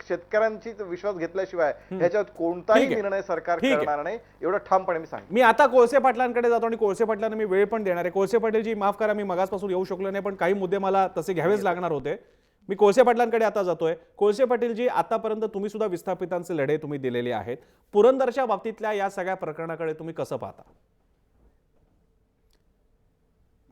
E: शेतकऱ्यांची विश्वास घेतल्याशिवाय ह्याच्यात कोणताही निर्णय सरकार करणार नाही, एवढं ठामपणे मी सांगतो.
A: मी आता कोळसे पाटलांकडे जातो आणि कोळसे पाटलांना मी वेळ पण देणार आहे. कोळसे पाटीलजी, माफ करा, मी मगासपासून येऊ शकलो नाही, पण काही मुद्दे मला तसे घ्यावेच लागणार होते. मी कोळसे पाटलांकडे आता जातोय. कोळसे पाटीलजी, आतापर्यंत तुम्ही सुद्धा विस्थापितांचे लढे तुम्ही दिलेले आहेत. पुरंदरच्या बाबतीतल्या या सगळ्या प्रकरणाकडे तुम्ही कसं पाहता?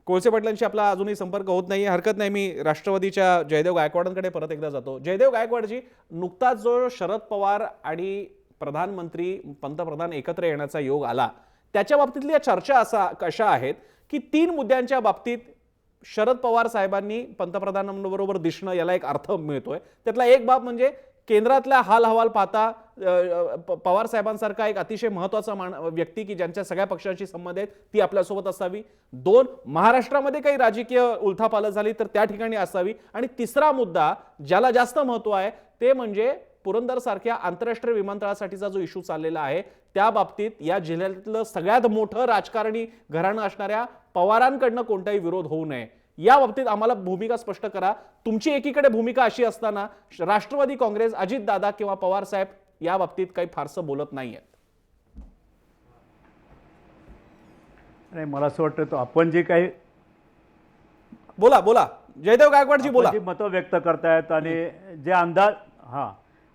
A: कोळसे पाटलांशी आपला अजूनही संपर्क होत नाहीये, हरकत नाही. मी राष्ट्रवादीच्या जयदेव गायकवाडांकडे परत एकदा जातो. जयदेव गायकवाडजी, नुकताच जो शरद पवार आणि पंतप्रधान एकत्र येण्याचा योग आला, त्याच्या बाबतीतल्या चर्चा कशा आहेत की 3 मुद्द्यांच्या बाबतीत शरद पवार साहेबांनी पंतप्रधानांबरोबर दिसणं याला एक अर्थ मिळतोय. त्यातला एक बाब म्हणजे केंद्रातला हाल हवाल पाहता पवार साहेबांसारखा एक अतिशय महत्वाचा व्यक्ती की ज्यांच्या सगळ्या पक्षांशी संबंध आहेत ती आपल्यासोबत असावी. 2, महाराष्ट्रामध्ये काही राजकीय उलथापालथ झाली तर त्या ठिकाणी असावी. आणि तिसरा मुद्दा ज्याला जास्त महत्व आहे ते म्हणजे पुरंदर सारख्या आंतरराष्ट्रीय विमानतळासाठीचा जो इश्यू चाललेला आहे त्या बाबतीत या जिल्ह्यातलं सगळ्यात मोठं राजकारणी घराणं असणाऱ्या पवारांकडनं कोणताही विरोध होऊ नये. या बाबतीत आम्हाला भूमिका स्पष्ट करा. तुमची एकीकडे भूमिका अशी असताना राष्ट्रवादी काँग्रेस, अजितदादा किंवा पवार साहेब या बाबतीत काही फारसं बोलत नाहीयेत.
C: नाही, मला असं वाटतं आपण जे काही
A: बोला जयदेव गायकवाडजी बोला.
C: जी मतं व्यक्त करतायत आणि जे अंदाज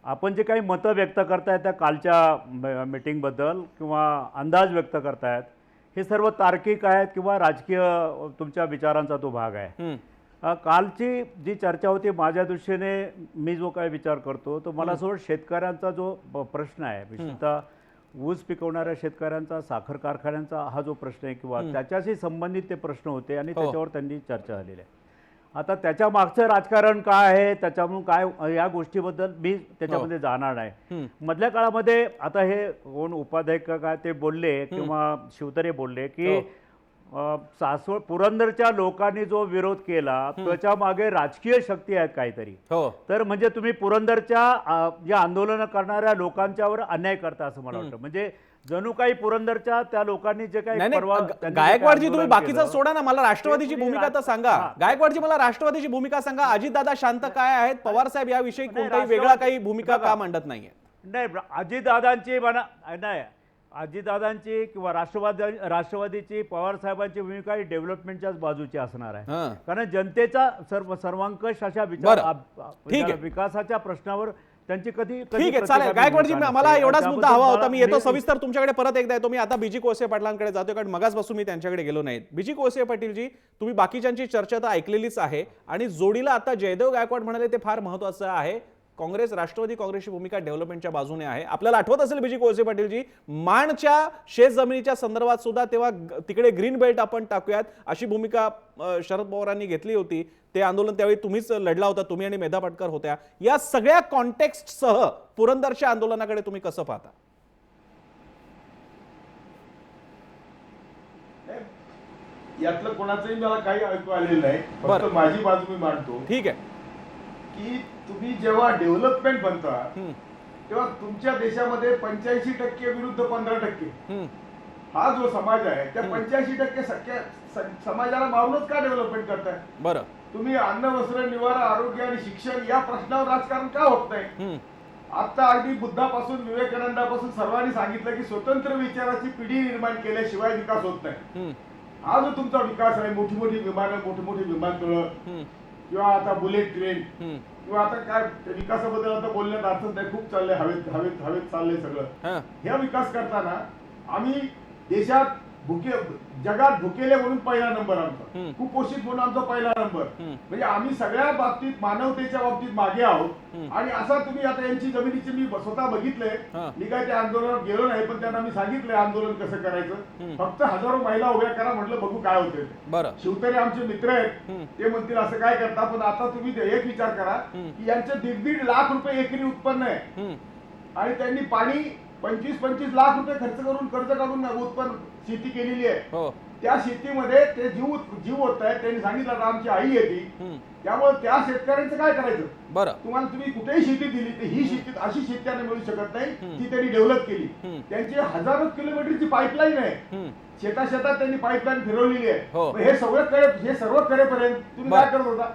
C: आपण जे काही मतं व्यक्त करतायत त्या कालच्या मीटिंगबद्दल किंवा अंदाज व्यक्त करतायत, हे सर्व तार्किक आहेत किंवा राजकीय तुमच्या विचारांचा तो भाग आहे. कालची जी चर्चा होती माझ्या दृष्टीने, मी जो काही विचार करतो तो मला असं वाटतं शेतकऱ्यांचा जो प्रश्न आहे, विशेषतः ऊस पिकवणाऱ्या शेतकऱ्यांचा, साखर कारखान्यांचा हा जो प्रश्न आहे किंवा त्याच्याशी संबंधित ते प्रश्न होते आणि त्याच्यावर त्यांनी चर्चा झालेली आहे. आता त्याच्या मागचं राजकारण काय आहे, त्याच्यामुळे काय, या गोष्टीबद्दल मी त्याच्यामध्ये जाणार नाही. मधल्या काळामध्ये आता हे कोण उपाध्याय काय ते बोलले किंवा शिवतरे बोलले की पुरंदरच्या लोकांनी जो विरोध केला त्याच्या मागे राजकीय शक्ती आहेत काहीतरी. तर म्हणजे तुम्ही पुरंदरच्या ज्या आंदोलन करणाऱ्या लोकांच्यावर अन्याय करता असं मला वाटतं. म्हणजे जणू काही पुरंदरच्या त्या लोकांनी जे काही
A: गायकवाडजी, तुम्ही बाकीचं सोडा ना, मला राष्ट्रवादीची भूमिका तर सांगा. गायकवाडजी, मला राष्ट्रवादीची भूमिका सांगा. अजितदादा शांत काय आहेत? पवार साहेब याविषयी कोणताही वेगळा काही भूमिका का मांडत नाहीये?
C: नाही, अजितदादांची किंवा राष्ट्रवादीची, पवार साहेबांची भूमिका ही डेव्हलपमेंटच्याच बाजूची असणार आहे. कारण जनतेचा सर्वांकष अशा विकासाच्या प्रश्नावर त्यांची कधी
A: ठीक आहे, चालेल.
C: प्रतिगामी
A: गायकवाडजी,
C: भूमिका
A: मला
C: नसते.
A: एवढाच मुद्दा हवा होता.
C: त्याबद्दल
A: मी येतो
C: मला-
A: सविस्तर तुमच्याकडे परत एकदा येतो. मी आता बीजी कोळसे पाटलांकडे जातोय, कारण मगाचपासून मी त्यांच्याकडे गेलो नाही. बीजी कोळसे पाटीलजी, तुम्ही बाकीच्यांची चर्चा तर ऐकलेलीच आहे, आणि जोडीला आता जयदेव गायकवाड म्हणाले ते फार महत्वाचं आहे. काँग्रेस, राष्ट्रवादी काँग्रेसची भूमिका डेव्हलपमेंटच्या बाजूने आहे. आपल्याला आठवत असेल बीजी कोळसे पाटीलजी, माणच्या शेतजमिनीच्या संदर्भात सुद्धा तेव्हा तिकडे ग्रीन बेल्ट आपण टाकूयात अशी भूमिका शरद पवारांनी घेतली होती. ते आंदोलन त्यावेळी तुम्हीच लढला होता, तुम्ही आणि मेधा पाटकर होत्या. या सगळ्या कॉन्टेक्स्टसह पुरंदरच्या आंदोलनाकडे तुम्ही कसं पाहता?
G: यातलं कोणाचंही मला काही ऐकू आलेलं नाही,
A: बरं.
G: फक्त माझी बाजू मी मांडतो
A: ठीक आहे.
G: की तुम्ही जेव्हा डेव्हलपमेंट बनता
A: हम्म,
G: तेव्हा तुमच्या देशामध्ये 85% विरुद्ध 15%,
A: हम्म,
G: हा जो समाज आहे त्या 85% समाजाला मारूनच का डेव्हलपमेंट करताय?
A: बरं.
G: तुम्ही अन्न, वस्त्र, निवारा, आरोग्य आणि शिक्षण या प्रश्नावर राजकारण का होत नाही?
A: हम्म,
G: आता अगदी बुद्धापासून विवेकानंदापासून सर्वांनी सांगितलं की स्वतंत्र विचाराची पिढी निर्माण केल्याशिवाय विकास होत नाही.
A: हम्म,
G: हा जो तुमचा विकास आहे, मोठी मोठी विमानं, मोठी मोठी विमानतळं,
A: हम्म,
G: किंवा आता बुलेट ट्रेन,
A: हम्म,
G: किंवा आता काय विकासाबद्दल आता बोलण्यात अर्थच नाही, खूप चाललंय, हवेत हवेत हवेत चाललंय सगळं.
A: हां,
G: ह्या विकास करताना आम्ही देशात जगात भुकेले म्हणून पहिला नंबर आमचा,
A: हम्म.
G: कुपोषित म्हणून आमचा पहिला नंबर.
A: हम्म.
G: म्हणजे आम्ही सगळ्या बाबतीत, मानवतेच्या बाबतीत मागे आहोत.
A: हम्म.
G: आणि असा तुम्ही आता यांची जमिनीची मी स्वतः बघितलंय,
A: हां.
G: मी काय त्या आंदोलनात गेलो नाही, पण त्यांना मी सांगितलंय आंदोलन कसं करायचं.
A: हम्म.
G: फक्त हजारो महिला उभ्या करा, म्हटलं बघू काय होतंय.
A: बरं.
G: शिवतरे आमचे मित्र आहेत,
A: हम्म.
G: ते म्हणतील असं काय करता, पण आता तुम्ही एक विचार करा
A: हम्म.
G: की यांचे 1.5 लाख रुपये एकरी उत्पन्न आहे,
A: हम्म,
G: आणि त्यांनी पाणी 25-25 लाख रुपये खर्च करून, कर्ज काढून उत्पन्न शेती केलेली आहे.
A: हो.
G: त्या शेतीमध्ये ते जीव होत आहे. त्यांनी सांगितलं आता आमची आई आहे ती,
A: हम्म,
G: त्यामुळे त्या शेतकऱ्यांचं काय करायचं?
A: बरं.
G: तुम्हाला तुम्ही कुठेही शेती दिली तर ही शेती अशी शेती त्यांना मिळू शकत नाही,
A: हम्म.
G: ती त्यांनी डेव्हलप केली.
A: हम्म.
G: त्यांची हजारो किलोमीटरची पाईपलाईन आहे,
A: हम्म,
G: शेतात त्यांनी पाईपलाईन फिरवलेली आहे.
A: हो.
G: मग हे सर्व करेपर्यंत तुम्ही
A: बरं.
G: काय करत होता?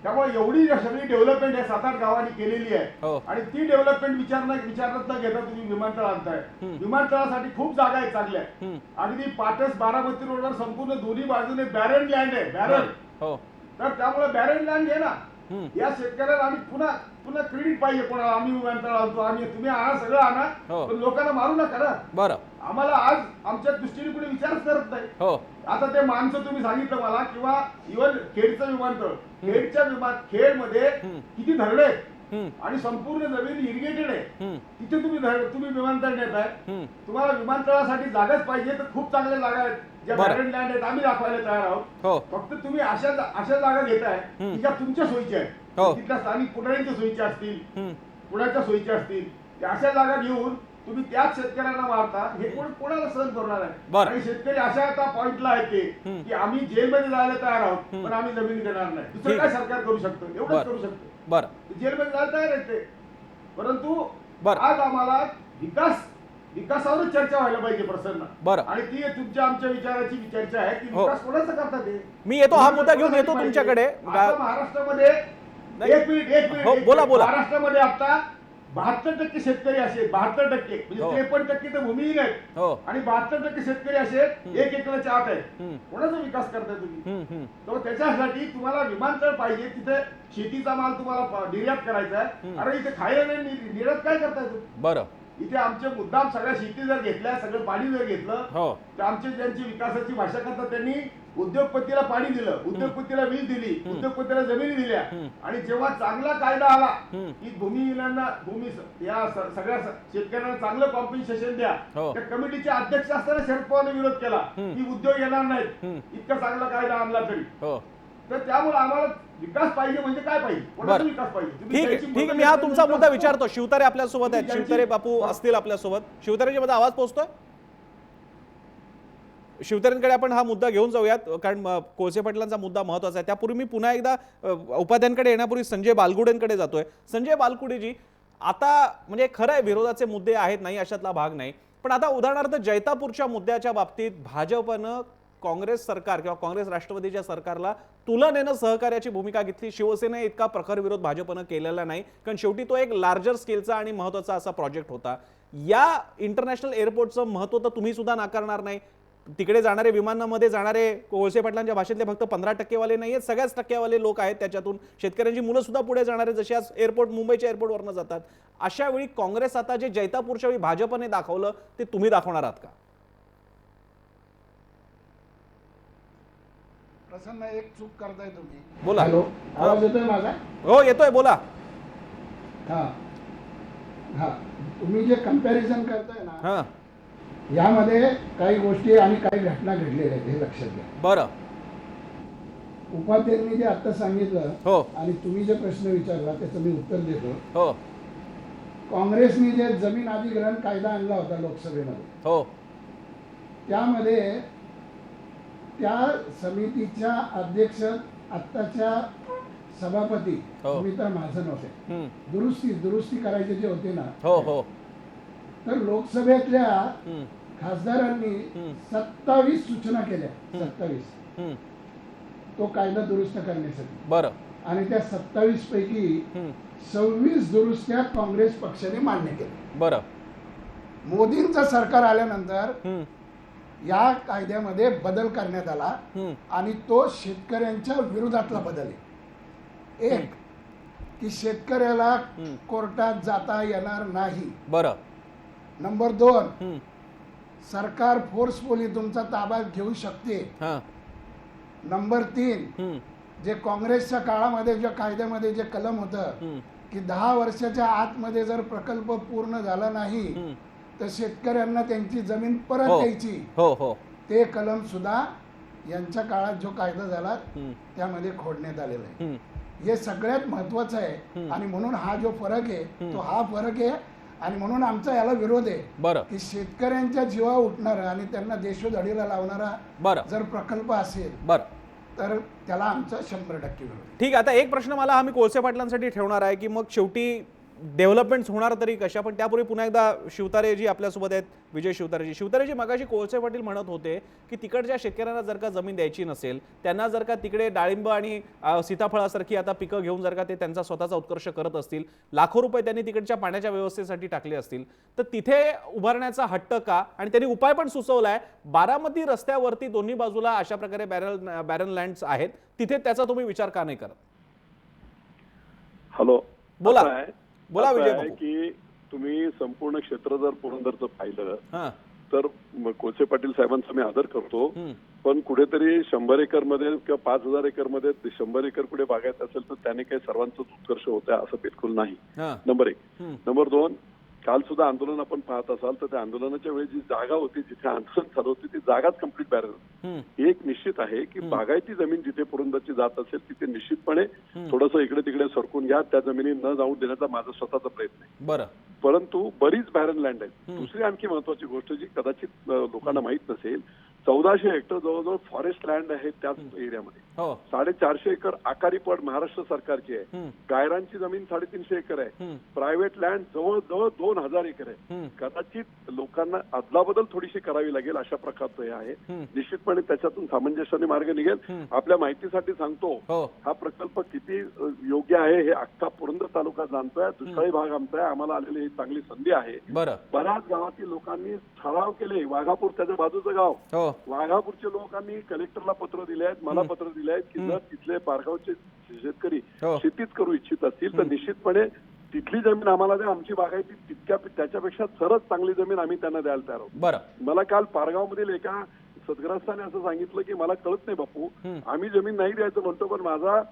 G: त्यामुळे एवढी सगळी डेव्हलपमेंट या 7-8 गावांनी केलेली आहे,
A: हो.
G: आणि ती डेव्हलपमेंट विचारात न घेता तुम्ही विमानतळ आणताय.
A: हम्म.
G: विमानतळासाठी खूप जागा आहेत चांगल्या.
A: हम्म.
G: अगदी पाटस बारामती रोडवर संपूर्ण दोन्ही बाजूने बॅरन लँड आहे, बॅरन.
A: हो.
G: तर त्यामुळे बॅरन लँड घे ना.
A: हम्म.
G: या शेतकऱ्याला आम्ही पुन्हा क्रेडिट पाहिजे कोणाला. आम्ही विमानतळ आणतो, आम्ही, तुम्ही आणा, सगळं आणा,
A: हो.
G: पण लोकांना मारू नका ना.
A: बरं.
G: आम्हाला आज आमच्या दृष्टीने कुणी विचारच करत नाही.
A: हो.
G: आता ते माणसं तुम्ही सांगितलं मला, किंवा इव्हन खेडचं विमानतळ, खेडमध्ये
A: हम्म.
G: किती धरणे आहेत,
A: हम्म,
G: आणि संपूर्ण जमीन इरिगेटेड आहे.
A: हम्म,
G: तिथे तुम्ही विमानतळ नेताय.
A: हम्म,
G: तुम्हाला विमानतळासाठी जागाच पाहिजे तर खूप चांगल्या जागा आहेत, ज्या
A: बरं.
G: बॅरन लँड आहेत, आम्ही दाखवायला तयार आहोत.
A: हो.
G: फक्त तुम्ही अशा जागा घेताय
A: हम्म.
G: की ज्या तुमच्या सोयीच्या
A: हो.
G: आहेत, तिथल्या स्थानिक पुढाऱ्यांच्या सोयीच्या असतील,
A: हम्म,
G: पुण्याच्या सोयीच्या असतील, त्या अशा जागा घेऊन तुम्ही त्याच शेतकऱ्यांना मारता. हे कोणाला सहन करणार आहे?
A: बरं.
G: आणि शेतकरी अशा आता पॉइंटला आहेत ते,
A: हम्म.
G: की आम्ही जेलमध्ये जायला तयार आहोत,
A: हम्म.
G: पण आम्ही जमीन देणार नाही.
A: ठीक.
G: दुसरं काय सरकार करू शकतं? एवढंच
A: बरं.
G: करू शकतं.
A: बरं.
G: जेलमध्ये जायला तयार आहेत ते. परंतु
A: बरं.
G: आज आम्हाला विकासावरच चर्चा व्हायला पाहिजे प्रसन्न.
A: बरं.
G: आणि ती तुमच्या आमच्या विचाराची चर्चा आहे की
A: हो.
G: विकास कोणाचा करतात ते.
A: मी येतो, हा मुद्दा घेऊन येतो तुमच्याकडे.
G: आता महाराष्ट्रामध्ये
A: नाही.
G: एक मिनिट
A: हो, बोला, बोला.
G: महाराष्ट्रामध्ये आता 72% शेतकरी असे, 72% म्हणजे
A: हो.
G: 53% तर भूमिहीन आहेत,
A: हो.
G: आणि 72% शेतकरी असे 1 एकराच्या आत आहेत.
A: हम्म,
G: कोणाचा विकास करताय तुम्ही?
A: हम्म, हम्म,
G: तर त्याच्यासाठी तुम्हाला विमानतळ पाहिजे, तिथे शेतीचा माल तुम्हाला निर्यात करायचा आहे.
A: हम्म.
G: अरे इथे खायला नाही, निर्यात काय करताय तुम्ही?
A: बरं.
G: इथे आमचे मुद्दाम सगळ्या शेती जर घेतल्या, सगळं पाणी जर घेतलं,
A: हो.
G: तर आमचे ज्यांची विकासाची भाषा करतात त्यांनी उद्योगपतीला पाणी दिलं, उद्योगपतीला वीज दिली, उद्योगपतीला जमिनी दिल्या.
A: हम्म.
G: आणि जेव्हा चांगला कायदा आला
A: हम्म.
G: की भूमिहीनांना या सगळ्या शेतकऱ्यांना चांगलं कॉम्पेन्सेशन द्या,
A: हो.
G: त्या कमिटीचे अध्यक्ष असताना शरद पवारने विरोध केला
A: हम्म.
G: की उद्योग येणार नाहीत,
A: हम्म.
G: इतका चांगला कायदा आणला तरी.
A: हो.
G: तर त्यामुळे आम्हाला विकास पाहिजे. म्हणजे काय पाहिजे? कोणाचा
A: बरं.
G: विकास पाहिजे? तुम्ही
A: ठीक आहे,
G: ज्यांची
A: ठीक आहे.
G: मतं
A: मी हा
G: घेतली
A: तुमचा
G: त्यांचा
A: मुद्दा
G: विकास
A: विचारतो. शिवतारे आपल्या सोबत आहेत,
G: ज्यांची-
A: शिवतारे बापू असतील आपल्या सोबत. शिवतारेच्या मध्ये आवाज पोहोचतोय? शिवतारेंकडे आपण हा मुद्दा घेऊन जाऊयात, कारण कोळसे पाटलांचा मुद्दा महत्वाचा आहे. त्यापूर्वी मी पुन्हा एकदा उपाध्यायांकडे येण्यापूर्वी संजय बालगुडेंकडे जातोय. संजय बालगुडेजी, आता म्हणजे खरं आहे विरोधाचे मुद्दे आहेत, नाही अशातला भाग नाही, पण आता उदाहरणार्थ जैतापूरच्या मुद्द्याच्या बाबतीत भाजपनं काँग्रेस सरकार किंवा काँग्रेस राष्ट्रवादीच्या सरकारला तुलनेनं सहकार्याची भूमिका घेतली. शिवसेना इतका प्रखर विरोध भाजपनं केलेला नाही, कारण शेवटी तो एक लार्जर स्केलचा आणि महत्वाचा असा प्रोजेक्ट होता. या इंटरनॅशनल एअरपोर्टचं महत्व तर तुम्ही सुद्धा नाकारणार नाही. तिकडे जाणारे विमानामध्ये जाणारे कोळसे पाटलांच्या भाषेतले फक्त 15% वाले नाही आहेत, सगळ्याच टक्केवाले लोक आहेत त्याच्यातून. शेतकऱ्यांची मुलं सुद्धा पुढे जाणारे, जसे आज एअरपोर्ट मुंबईच्या एअरपोर्टवरनं जातात. अशा वेळी काँग्रेस आता जे जैतापूरच्या वेळी भाजपने दाखवलं ते तुम्ही दाखवणार आहात का?
D: प्रसन्न, एक चूक करताय तुम्ही.
A: बोला.
D: हॅलो, आवाज येतोय माझा?
A: हो येतोय, बोला.
D: हा हा, तुम्ही जे कंपॅरिझन करताय ना,
A: हा
D: यामध्ये काही गोष्टी आणि काही घटना घडलेल्या आहेत, हे लक्षात घ्या.
A: बरं.
D: उपाध्यक्षांनी जे आता सांगितलं
A: हो
D: आणि तुम्ही जे प्रश्न विचारला त्याचं मी उत्तर देतो.
A: हो
D: काँग्रेसने जे जमीन अधिग्रहण कायदा आणला होता लोकसभेमध्ये,
A: हो
D: त्यामध्ये त्या समितीच्या अध्यक्ष आत्ताच्या सभापती
A: हो.
D: सुमित्रा महाजन होते.
A: हम्म.
D: दुरुस्ती करायचे जे होते ना,
A: हो हो
D: तर लोकसभेतल्या
A: हम्म.
D: खासदारांनी 27 सूचना केल्या. 27
A: हम्म.
D: तो कायदा दुरुस्त करण्यासाठी.
A: बरं.
D: आणि त्या 27 पैकी 26 दुरुस्त्या काँग्रेस पक्षाने मान्य केल्या.
A: बरं.
D: मोदींचं सरकार आल्यानंतर
A: हम्म.
D: या कायद्यामध्ये बदल करण्यात आला
A: हम्म.
D: आणि तो शेतकऱ्यांच्या विरोधातला बदल आहे. एक, की शेतकऱ्याला कोर्टात जाता येणार नाही.
A: बरं.
D: नंबर 2,
A: हम्म.
D: सरकार फोर्सफुली तुमचा ताब्यात घेऊ शकते.
A: हा.
D: नंबर 3,
A: हम्म.
D: जे काँग्रेसच्या काळामध्ये ज्या कायद्यामध्ये जे कलम होतं की 10 वर्षाच्या आतमध्ये जर प्रकल्प पूर्ण झाला नाही तर शेतकऱ्यांना त्यांची जमीन परत
A: हो.
D: द्यायची.
A: हो हो
D: ते कलम सुद्धा यांच्या काळात जो कायदा झाला त्यामध्ये खोडण्यात आलेला आहे.
A: हम्म.
D: हे सगळ्यात महत्वाचं आहे आणि म्हणून हा जो फरक आहे तो हा फरक आहे आणि म्हणून आमचा याला विरोध आहे.
A: बरं.
D: की शेतकऱ्यांच्या जीवा उठणारा आणि त्यांना देशोधडीला लावणारा
A: बरं.
D: जर प्रकल्प असेल
A: बरं.
D: तर त्याला आमचा 100% विरोध आहे.
A: ठीक आहे. आता एक प्रश्न मला आम्ही कोळसे पाटलांसाठी ठेवणार आहे की मग शेवटी डेव्हलपमेंट होणार तरी कशा. पण त्यापूर्वी पुन्हा एकदा शिवतारेजी आपल्यासोबत आहेत, विजय शिवतारेजी मगाशी कोळसे पाटील म्हणत होते की तिकडच्या शेतकऱ्यांना जर का जमीन द्यायची नसेल, त्यांना जर का तिकडे डाळिंब आणि सीताफळासारखी आता पिकं घेऊन जर का ते त्यांचा स्वतःचा उत्कर्ष करत असतील, लाखो रुपये त्यांनी तिकडच्या पाण्याच्या व्यवस्थेसाठी टाकले असतील, तर तिथे उभारण्याचा हट्ट का. आणि त्यांनी उपाय पण सुचवलाय. बारामती रस्त्यावरती दोन्ही बाजूला अशा प्रकारे बॅरन लँड्स आहेत, तिथे त्याचा तुम्ही विचार का नाही करत?
F: हॅलो,
A: बोला.
F: असं आहे
A: विजय बापू.
F: की तुम्ही संपूर्ण क्षेत्र जर पुरंदरचं पाहिलं
A: हां.
F: तर कोळसे पाटील साहेबांचा मी आदर करतो, पण कुठेतरी 100 एकर मध्ये किंवा 5000 एकर मध्ये 100 एकर कुठे बागायत असेल तर त्याने काही सर्वांचं उत्कर्ष होत आहे असं बिलकुल नाही. नंबर 1. नंबर 2, काल सुद्धा आंदोलन आपण पाहत असाल तर त्या आंदोलनाच्या वेळी जी जागा होती जिथे आंदोलन चालू होती ती जागाच कम्प्लीट बॅरन. एक निश्चित आहे की बागायती जमीन जिथे पुरंदरची जात असेल तिथे निश्चितपणे थोडंसं इकडे तिकडे सरकून घ्या, त्या जमिनी न जाऊन देण्याचा माझा स्वतःचा प्रयत्न आहे.
A: बरं.
F: परंतु बरीच बॅरन लँड आहे. दुसरी आणखी महत्वाची गोष्ट जी कदाचित लोकांना माहित नसेल, 1400 हेक्टर जवळजवळ फॉरेस्ट लँड आहे त्याच एरियामध्ये. 450 एकर आकारी पड महाराष्ट्र सरकारची आहे. गायरांची जमीन 350 एकर आहे. प्रायव्हेट लँड जवळजवळ 2000 एकर आहे. कदाचित लोकांना अदलाबदल थोडीशी करावी लागेल अशा प्रकारचं हे आहे. निश्चितपणे त्याच्यातून सामंजस्याने मार्ग निघेल. आपल्या माहितीसाठी सांगतो, हा प्रकल्प किती योग्य आहे हे अख्खा पुरंदर तालुका जाणतोय. दुष्काळी भाग आमचा आहे, आम्हाला आलेली ही चांगली संधी आहे. बऱ्याच गावातील लोकांनी ठराव केले. वाघापूर त्याच्या बाजूचं गाव, वाघापूरच्या लोकांनी कलेक्टरला पत्र दिले आहेत, मला पत्र दिले आहेत की जर तिथले पारगावचे शेतकरी शेतीच करू इच्छित असतील तर निश्चितपणे तिथली जमीन आम्हाला द्या. आमची बागायती तितक्या त्याच्यापेक्षा सरच चांगली जमीन आम्ही त्यांना द्यायला तयार आहोत. मला काल पारगाव मधील एका सदग्रस्ताने असं सांगितलं की मला कळत नाही बापू, आम्ही जमीन नाही द्यायचं म्हणतो, पण माझा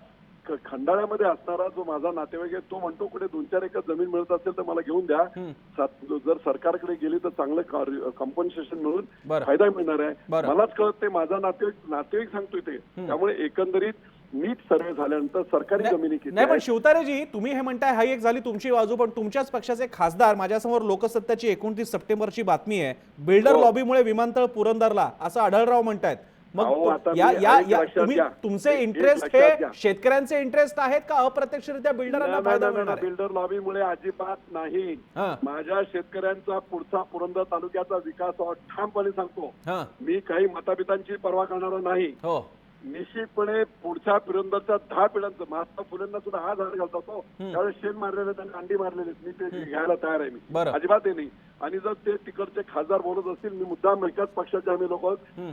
F: खंडाळ्यामध्ये असणारा जो माझा नातेवाईक आहे तो म्हणतो कुठे 2-4 एकर जमीन मिळत असेल तर मला घेऊन द्या. जर सरकारकडे गेली तर चांगलं कॉम्पन्सेशन मिळून फायदा मिळणार आहे. मलाच कळत नाही, माझा नातेवाईक सांगतोय ते. त्यामुळे एकंदरीत नीट सर्वे झाल्यानंतर सरकारी जमिनी किती
A: नाही. पण शिवतारेजी तुम्ही हे म्हणताय, हा एक झाली तुमची बाजू, पण तुमच्याच पक्षाचे खासदार माझ्यासमोर लोकसत्ताची 29 सप्टेंबरची बातमी आहे, बिल्डर लॉबीमुळे विमानतळ पुरंदरला असं आढळराव म्हणतायत. मग तुमचे इंटरेस्ट हे शेतकऱ्यांचे इंटरेस्ट आहेत का अप्रत्यक्षरित्या बिल्डरांना फायदा मिळणार?
F: बिल्डर लॉबीमुळे अजिबात नाही. माझ्या शेतकऱ्यांचा पुढचा पुरंदर तालुक्याचा विकास ठामपणे सांगतो. मी काही मताभितांची पर्वा करणार नाही. निश्चितपणे पुढच्या पुरंदरच्या 10 पिढ्यांचं, महात्मा फुलेंना सुद्धा हा झाड घालत होतो त्यावेळेस शेण मारलेले, त्यांनी अंडी मारलेले, मी ते घ्यायला तयार आहे. मी अजिबात नाही. आणि जर ते तिकडचे खासदार बोलत असतील, मी मुद्दाम एकाच पक्षाचे आम्ही लोक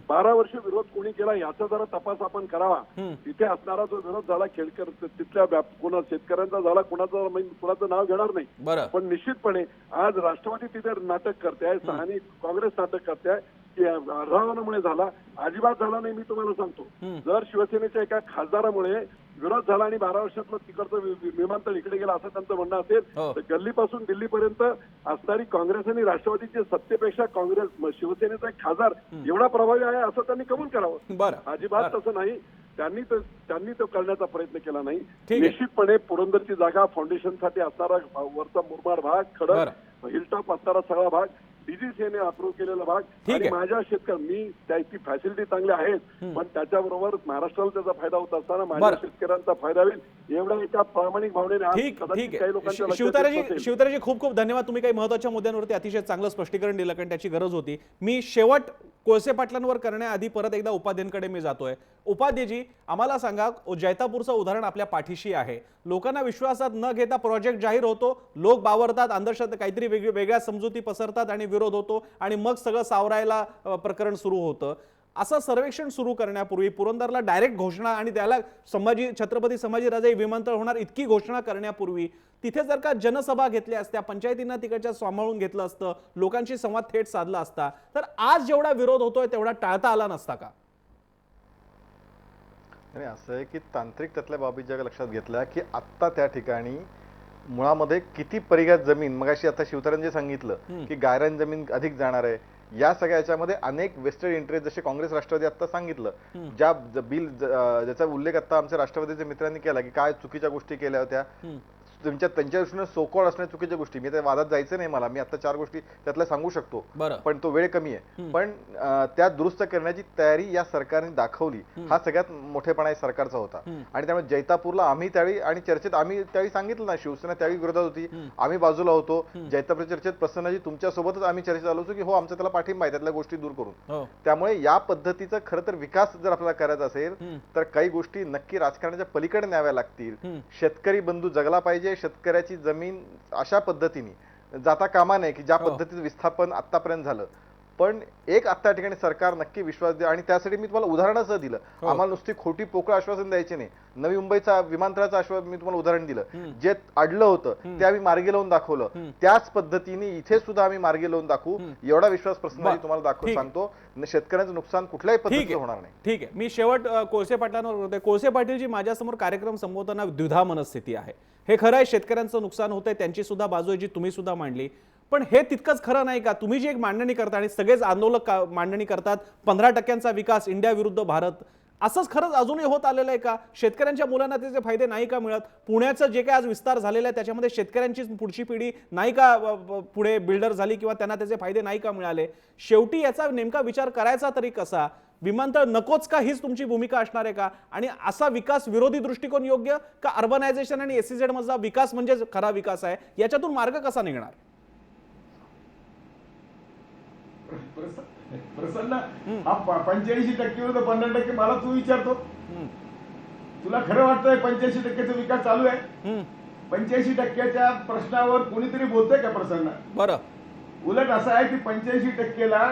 F: 12 वर्ष विरोध कोणी केला याचा जरा तपास आपण करावा. तिथे असणारा जो विरोध झाला खेडकर तिथल्या कोणा शेतकऱ्यांचा झाला, कुणाचं नाव घेणार नाही, पण निश्चितपणे आज राष्ट्रवादी तिथे नाटक करते आहे आणि काँग्रेस नाटक करते आहे की रावणामुळे झाला. अजिबात झाला नाही. मी तुम्हाला सांगतो, जर शिवसेनेच्या एका खासदारामुळे विरोध झाला आणि 12 वर्षातलं तिकडचं विमानतळ इकडे गेला असं त्यांचं म्हणणं असेल तर गल्लीपासून दिल्लीपर्यंत असणारी काँग्रेस आणि राष्ट्रवादीची सत्तेपेक्षा काँग्रेस शिवसेनेचा एक खासदार एवढा प्रभावी आहे असं त्यांनी कबूल करावं. अजिबात तसं नाही. त्यांनी तो करण्याचा प्रयत्न केला नाही. निश्चितपणे पुरंदरची जागा फाउंडेशनसाठी असणारा वरचा मुरमाड भाग, खडक हिलटॉप असणारा सगळा भाग, डीजीसीने अप्रूव्ह केलेला भाग आणि माझ्या मी त्याची फॅसिलिटी चांगल्या आहेत, पण त्याच्याबरोबर महाराष्ट्राला त्याचा फायदा होत असताना माझ्या शेतकऱ्यांचा फायदा होईल एवढ्या एका प्रामाणिक भावनेने काही लोकांच्या
A: शिवतारेजी खूप खूप धन्यवाद. तुम्ही काही महत्वाच्या मुद्द्यांवरती अतिशय चांगलं स्पष्टीकरण दिलं, कारण त्याची गरज होती. मी शेवट कोळसे पाटलांवर करण्याआधी परत एकदा उपाध्यांकडे मी जातोय. उपाध्येजी, आम्हाला सांगा, जैतापूरचं उदाहरण आपल्या पाठीशी आहे. लोकांना विश्वासात न घेता प्रोजेक्ट जाहीर होतो, लोक बावरतात, अंधश्रद्धा काहीतरी वेगळ्या समजुती पसरतात आणि विरोध होतो आणि मग सगळं सावरायला प्रकरण सुरू होतं. असं सर्वेक्षण सुरू करण्यापूर्वी पुरंदरला डायरेक्ट घोषणा आणि त्याला छत्रपती संभाजीराजे विमानतळ होणार इतकी घोषणा करण्यापूर्वी तिथे जर का जनसभा घेतल्या असत्या, पंचायतींना तिकडच्या सांभाळून घेतलं असतं, लोकांशी संवाद थेट साधला असता, तर आज जेवढा विरोध होतोय तेवढा टाळता आला नसता का?
E: आणि असं आहे की तांत्रिक त्यातल्या बाबी ज्या लक्षात घेतल्या की आत्ता त्या ठिकाणी मुळामध्ये किती परिघात जमीन, मगाशी आता शिवतारेंनी जे सांगितलं की गायरान जमीन अधिक जाणार आहे, या सगळ्या याच्यामध्ये अनेक वेस्टेड इंटरेस्ट जसे काँग्रेस राष्ट्रवादी आता सांगितलं, ज्या बिल ज्याचा उल्लेख आता आमच्या राष्ट्रवादीच्या मित्रांनी केला की काय चुकीच्या गोष्टी केल्या होत्या, त्यांच्या दृष्टीने सोकोड असण्या चुकीच्या गोष्टी. मी त्या वादात जायचं नाही, मला मी आता 4 गोष्टी त्यातल्या सांगू शकतो, पण तो वेळ कमी आहे. पण त्या दुरुस्त करण्याची तयारी या सरकारने दाखवली, हा सगळ्यात मोठेपणा सरकारचा होता. आणि त्यामुळे जैतापूरला आम्ही त्यावेळी आणि चर्चेत आम्ही त्यावेळी सांगितलं ना, शिवसेना त्यावेळी विरोधात होती, आम्ही बाजूला होतो. जैतापूर चर्चेत प्रसन्नजी तुमच्या सोबतच आम्ही चर्चा चालू होतो की हो आमचा त्याला पाठिंबा आहे, त्यातल्या गोष्टी दूर करून. त्यामुळे या पद्धतीचा खरं तर विकास जर आपल्याला करायचा असेल तर काही गोष्टी नक्की राजकारणाच्या पलीकडे न्याव्या लागतील. शेतकरी बंधू जगला पाहिजे, शेतकऱ्याची जमीन अशा पद्धतीने जाता कामा नये की ज्या पद्धतीचं विस्थापन आतापर्यंत झालं. पण एक आता ठिकाणी सरकार नक्की विश्वास द्या आणि त्यासाठी मी तुम्हाला उदाहरणाचं दिलं. आम्हाला नुसती खोटी पोकळ आश्वासन द्यायचे नाही. नवी मुंबईचा विमानतळाचं आश्वासन मी तुम्हाला उदाहरण दिलं, जे अडलं होतं ते आम्ही मार्गी लावून दाखवलं. त्याच पद्धतीने इथे सुद्धा आम्ही मार्गी लावून दाखवू, एवढा विश्वास प्रश्न तुम्हाला सांगतो. शेतकऱ्यांचं नुकसान कुठल्याही पद्धतीने होणार नाही.
A: ठीक आहे. मी शेवट कोळसे पाटलांवर होते. कोळसे पाटीलजी, माझ्यासमोर कार्यक्रम संबोधताना द्विधा मनस्थिती आहे. हे खरं आहे, शेतकऱ्यांचं नुकसान होतंय, त्यांची सुद्धा बाजू आहे जी तुम्ही सुद्धा मांडली, पण हे तितकंच खरं नाही का? तुम्ही जी एक मांडणी करता आणि सगळेच आंदोलक मांडणी करतात 15% विकास, इंडिया विरुद्ध भारत, असंच खरंच अजूनही होत आलेलं आहे का? शेतकऱ्यांच्या मुलांना त्याचे फायदे नाही का मिळत? पुण्याचं जे काय आज विस्तार झालेला आहे त्याच्यामध्ये शेतकऱ्यांची पुढची पिढी नाही का पुढे बिल्डर झाली किंवा त्यांना त्याचे फायदे नाही का मिळाले? शेवटी याचा नेमका विचार करायचा तरी कसा? विमानतळ नकोच का, हीच तुमची भूमिका असणार आहे का? आणि असा विकास विरोधी दृष्टिकोन योग्य का? अर्बनायझेशन आणि SEZ मधला विकास म्हणजे खरा विकास आहे, याच्यातून मार्ग कसा निघणार?
G: प्रसन्न, हा 85% विरुद्ध 15% मला तू विचारतो, तुला खरं वाटतंय 85%चा विकास चालू आहे? 85%च्या प्रश्नावर कोणीतरी बोलतोय का प्रसन्न?
A: बरं,
G: उलट असं आहे की 85%ला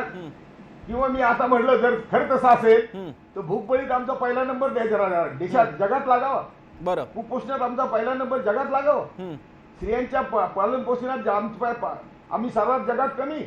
G: किंवा मी आता म्हटलं जर खरं तसं असेल तर भूकबळीत आमचा पहिला नंबर द्यायचा राहणार, देशात जगात लागावा.
A: बरं,
G: कुपोषणात आमचा पहिला नंबर जगात लागावा. स्त्रियांच्या पालन पोषणात आम्ही सर्वात जगात कमी.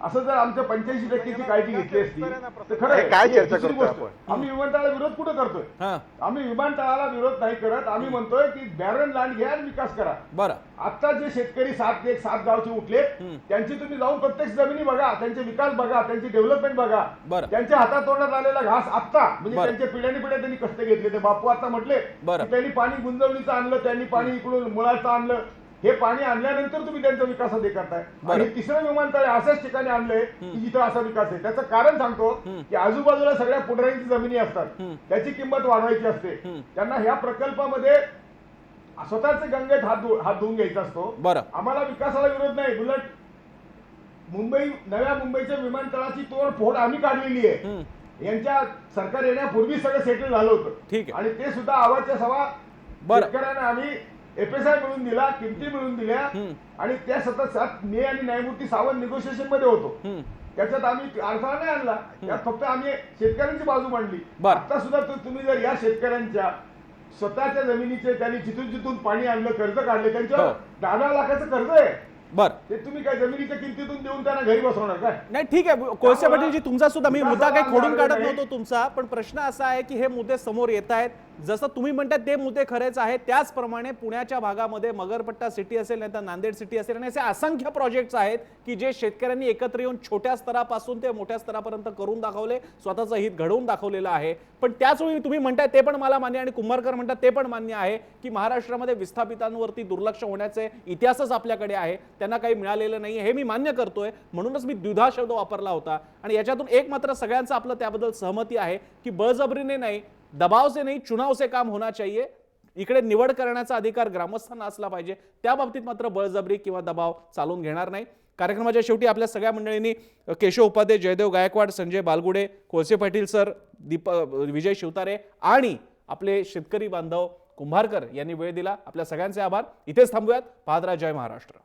G: असं जर आमच्या 85%ची काळजी घेतली असती तर खरं
E: काय चर्चा करतोय आपण?
G: आम्ही विमानतळाला विरोध कुठं करतोय? आम्ही विमानतळाला विरोध नाही करत. आम्ही म्हणतोय की बॅरन लँड घ्या आणि विकास करा.
A: बरं,
G: आता जे शेतकरी 7 गावचे उठले त्यांची तुम्ही जाऊन प्रत्यक्ष जमिनी बघा, त्यांचे विकास बघा, त्यांची डेव्हलपमेंट बघा. त्यांच्या हातात तोंडात आलेला घास आता म्हणजे त्यांच्या पिढ्याने पिढ्या त्यांनी कष्ट घेतले. ते बापू आता म्हटले त्यांनी पाणी गुंजवणीचं आणलं, त्यांनी पाणी इकडून मुळाचं आणलं. हे पाणी आणल्यानंतर तुम्ही त्यांचा विकास हे करताय. आणि 3रं विमानतळ अशाच ठिकाणी आणलंय की जिथं असा विकास आहे. त्याचं कारण सांगतो की आजूबाजूला सगळ्या पुढाऱ्यांची जमिनी असतात, त्याची किंमत वाढवायची असते. त्यांना ह्या प्रकल्पामध्ये स्वतःच गंगेत हात धुवून घ्यायचा असतो. आम्हाला विकासाला विरोध नाही, उलट नव्या मुंबईच्या विमानतळाची तोडफोड आम्ही काढलेली आहे. यांच्या सरकार येण्यापूर्वी सगळं सेटल झालं होतं आणि ते सुद्धा आवाजच्या सभा शेतकऱ्यांना आम्ही FSI मिळून दिला, किमती मिळून दिल्या आणि त्या सतत मी आणि न्यायमूर्ती सावंत निगोशिएशन मध्ये होतो. त्याच्यात आम्ही अडथळा नाही आणला, त्यात फक्त आम्ही शेतकऱ्यांची बाजू मांडली. आता सुद्धा तुम्ही जर या शेतकऱ्यांच्या स्वतःच्या जमिनीचे त्यांनी जिथून पाणी आणलं, कर्ज काढले, त्यांच्यावर 10 लाखाचं कर्ज आहे.
A: बर,
G: ते तुम्ही काय जमिनीच्या किमतीतून देऊन त्यांना घरी बसवणार काय?
A: नाही ठीक आहे कोळसे पाटीलजी, तुमचा सुद्धा मी मुद्दा काही खोडून काढत
G: नाही.
A: नव्हतो तुमचा, पण प्रश्न असा आहे की हे मुद्दे समोर येत आहेत. जसं तुम्ही म्हणतात ते मुद्दे खरेच आहेत, त्याचप्रमाणे पुण्याच्या भागामध्ये मगरपट्टा सिटी असेल, नाही तर नांदेड सिटी असेल, आणि असे असंख्य प्रोजेक्ट्स आहेत की जे शेतकऱ्यांनी एकत्र येऊन छोट्या स्तरापासून ते मोठ्या स्तरापर्यंत करून दाखवले, स्वतःचं हित घडवून दाखवलेलं आहे. पण त्याचवेळी तुम्ही म्हणताय ते पण मला मान्य, आणि कुंभारकर म्हणतात ते पण मान्य आहे की महाराष्ट्रामध्ये विस्थापितांवरती दुर्लक्ष होण्याचे इतिहासच आपल्याकडे आहे, त्यांना काही मिळालेलं नाही, हे मी मान्य करतोय. म्हणूनच मी द्विधा शब्द वापरला होता. आणि याच्यातून एक मात्र सगळ्यांचं आपलं त्याबद्दल सहमती आहे की बळजबरीने नाही, दबाव से नहीं चुनाव से काम होना चाहिए. इकडे निवड करण्याचा अधिकार ग्रामस्थांना असला पाहिजे, त्या बाबतीत मात्र बळजबरी किंवा दबाव चालून घेणार नाही. कार्यक्रमाच्या शेवटी आपल्या सगळ्या मंडळींनी केशव उपाध्ये, जयदेव गायकवाड, संजय बालगुडे, कोळसे पाटील सर, विजय शिवतारे आणि आपले शेतकरी बांधव कुंभारकर यांनी वेळ दिला. आपल्या सगळ्यांचे आभार. इथेच थांबूयात. पाहत राहा जय महाराष्ट्र.